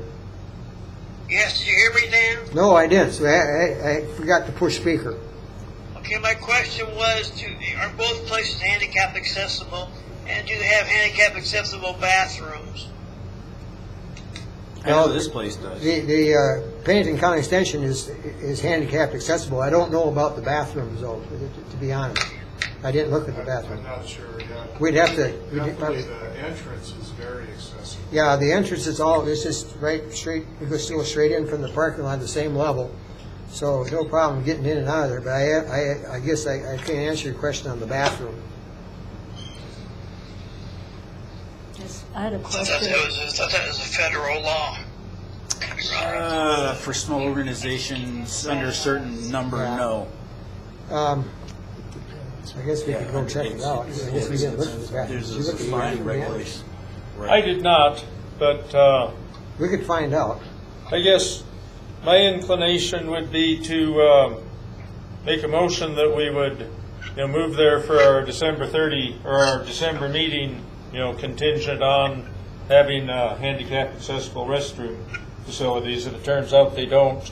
Yes, did you hear me, Dan? No, I didn't. So I forgot to push speaker. Okay, my question was, are both places handicap accessible, and do they have handicap accessible bathrooms? I know this place does. The Pennington County Extension is handicapped accessible. I don't know about the bathrooms, though, to be honest. I didn't look at the bathroom. I'm not sure, yeah. We'd have to. Definitely the entrance is very accessible. Yeah, the entrance is all, it's just right straight, you go straight in from the parking lot, the same level. So no problem getting in and out of there, but I guess I can't answer your question on the bathroom. Yes, I had a I question. thought that was a federal law. For small organizations, under a certain number, no. I guess we could go check it out. I guess we didn't look at the bathroom. Did you look at the bathroom? regulation. I did not, but We could find out. I guess my inclination would be to make a motion that we would, move there for our December 30, or our December meeting, contingent on having handicap accessible restroom facilities. If it turns out they don't,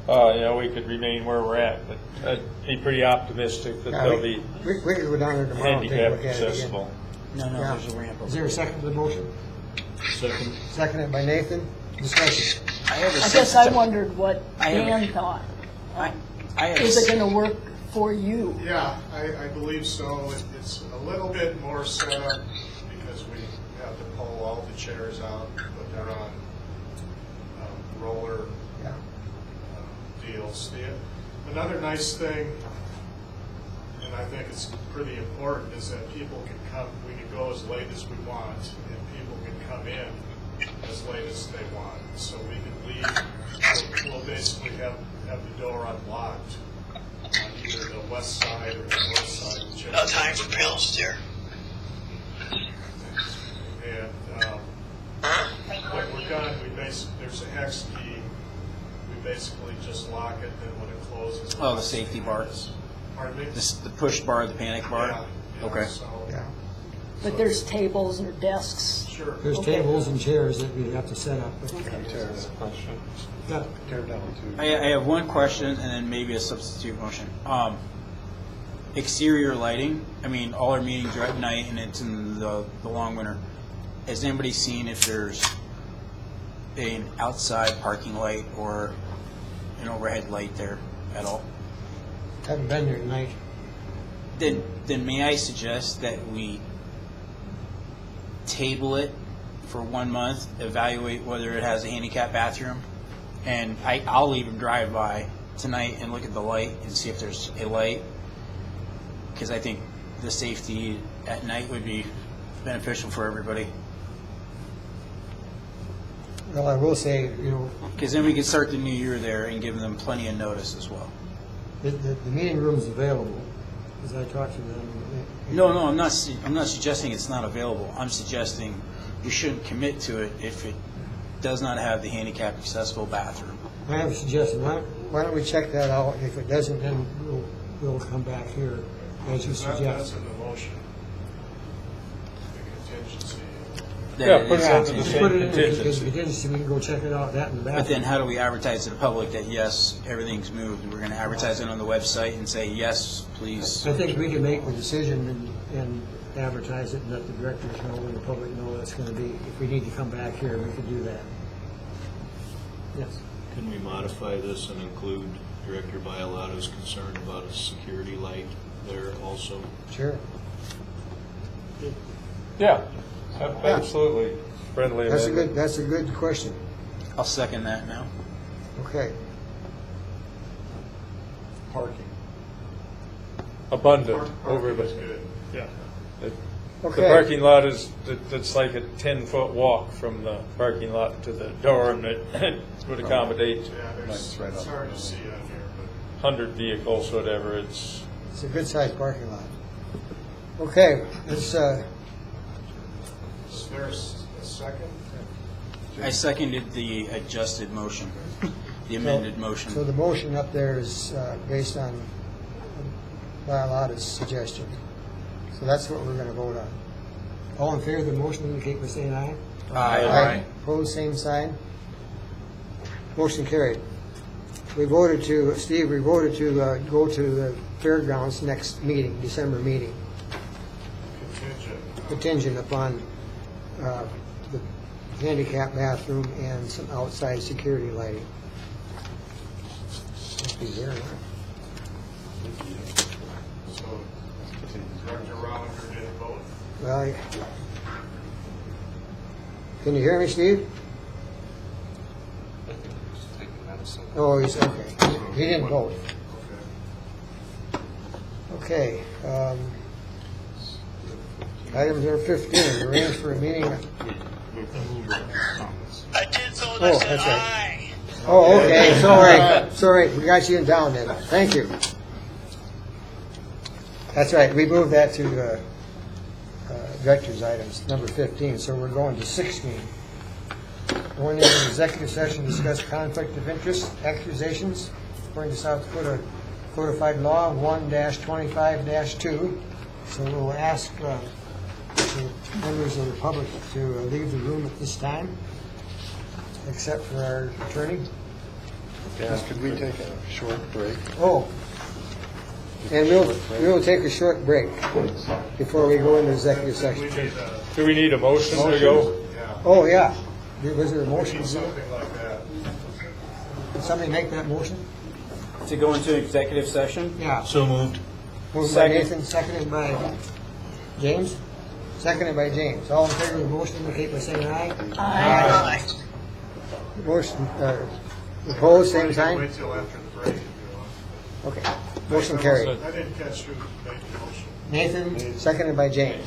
we could remain where we're at. But I'd be pretty optimistic that they'll be We could go down there tomorrow and take a handicap look at it again. accessible. No, Yeah. there's a ramp over Is there a second to the motion? Second. Seconded by Nathan. Discussion. I guess I wondered what Dan thought. Is it a going to work for you? Yeah, I believe so. It's a little bit more set up because we have to pull all the chairs out, but they're on roller Yeah. deals. Another nice thing, and I think it's pretty important, is that people can come, we can go as late as we want, and people can come in as late as they want. So we can leave, we'll basically have the door unlocked on either the west side or the north side. No time for pills, dear. And when we're done, there's a hex key. We basically just lock it, and when it closes. Oh, the safety bar. Pardon me? The push bar, the panic bar? Yeah, Okay. So, Yeah. But there's tables or desks. sure. There's Okay. tables and chairs that we have to set up. Yeah. Tear down too. I have one question and then maybe a substitute motion. Exterior lighting, I mean, all our meetings are at night and it's in the long winter. Has anybody seen if there's an outside parking light or an overhead light there at all? Haven't been there tonight. Then may I suggest that we table it for 1 month, evaluate whether it has a handicap bathroom, and I'll even drive by tonight and look at the light and see if there's a light, because I think the safety at night would be beneficial for everybody. Well, I will say, Because then we can start the new year there and give them plenty of notice as well. the meeting room's available, as I talked to them. No, I'm not suggesting it's not available. I'm suggesting you shouldn't commit to it if it does not have the handicap accessible bathroom. I have a suggestion. Why don't we check that out? If it doesn't, then we'll come back here, as you That's suggest. in the motion. The contingency. Yeah, put it Yeah, into the just same put it in, because contingency. contingency, we can go check it out, that in the bathroom. But then how do we advertise to the public that, yes, everything's moved? We're going to advertise it on the website and say, yes, please. I think we can make the decision and advertise it and let the directors know and the public know that's going to be, if we need to come back here, we could do that. Yes. Can we modify this and include Director Bialotta's concern about a security light there also? Sure. Yeah, absolutely. Friendly amendment. That's a good question. I'll second that now. Okay. Parking. Abundant over Parking is the, good. yeah. The Okay. parking lot it's like a 10-foot walk from the parking lot to the door, and it would accommodate Yeah, it's hard to see on here, but 100 vehicles, whatever. It's It's a good-sized parking lot. Okay, let's, is there a second? I seconded the adjusted motion, the amended motion. so the motion up there is based on Bialotta's suggestion. So that's what we're going to vote on. All in favor of the motion indicate by saying aye. Aye. Opposed, same sign. Motion carried. We voted to, Steve, we voted to go to the fairgrounds next meeting, December meeting, contingent upon the handicap bathroom and some outside security lighting. be here. So Director Rollinger did vote. Well, can you hear me, Steve? Oh, he's, okay. He didn't vote. Okay. Item number 15, arrange for a meeting. I did so, Oh, I said that's right. aye. Oh, okay, sorry, we got you down then, thank you. That's right, we moved that to director's items, number 15, so we're going to 16. Going into executive session, discuss conflict of interest accusations according to South Dakota Codified Law 1-25-2. So we'll ask the members of the public to leave the room at this time, except for our attorney. Yes, could we take a short break? Oh, and we'll take a short break before we go into executive session. Do we need a motion to go? Oh, yeah. Was there a motion? Something like that. Did somebody make that motion? To go into executive session? Yeah. So moved. Moved by Nathan, seconded by James? Seconded by James. All in favor of the motion, indicate by saying aye. Aye. Motion, opposed, same Wait sign? till after the break if you want. Okay. Motion carried. I didn't catch who made the motion. Nathan, seconded by James.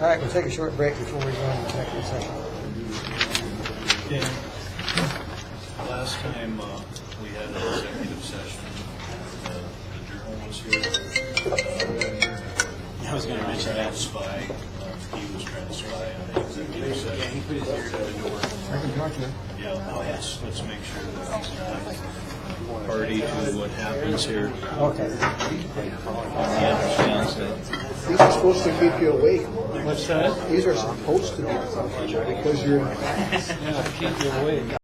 All right, we'll take a short break before we go into executive session. Dan, last time we had an executive session, the journal was here. I was going to mention that. Spy, he was trying to spy on the executive session. Yeah, he put his ear to the door. I can talk to you. Yeah, let's make sure that he's not party to what happens here. Okay. He understands that. These are supposed to keep you awake. What's that? These are supposed to be because you're. Yeah, keep you awake.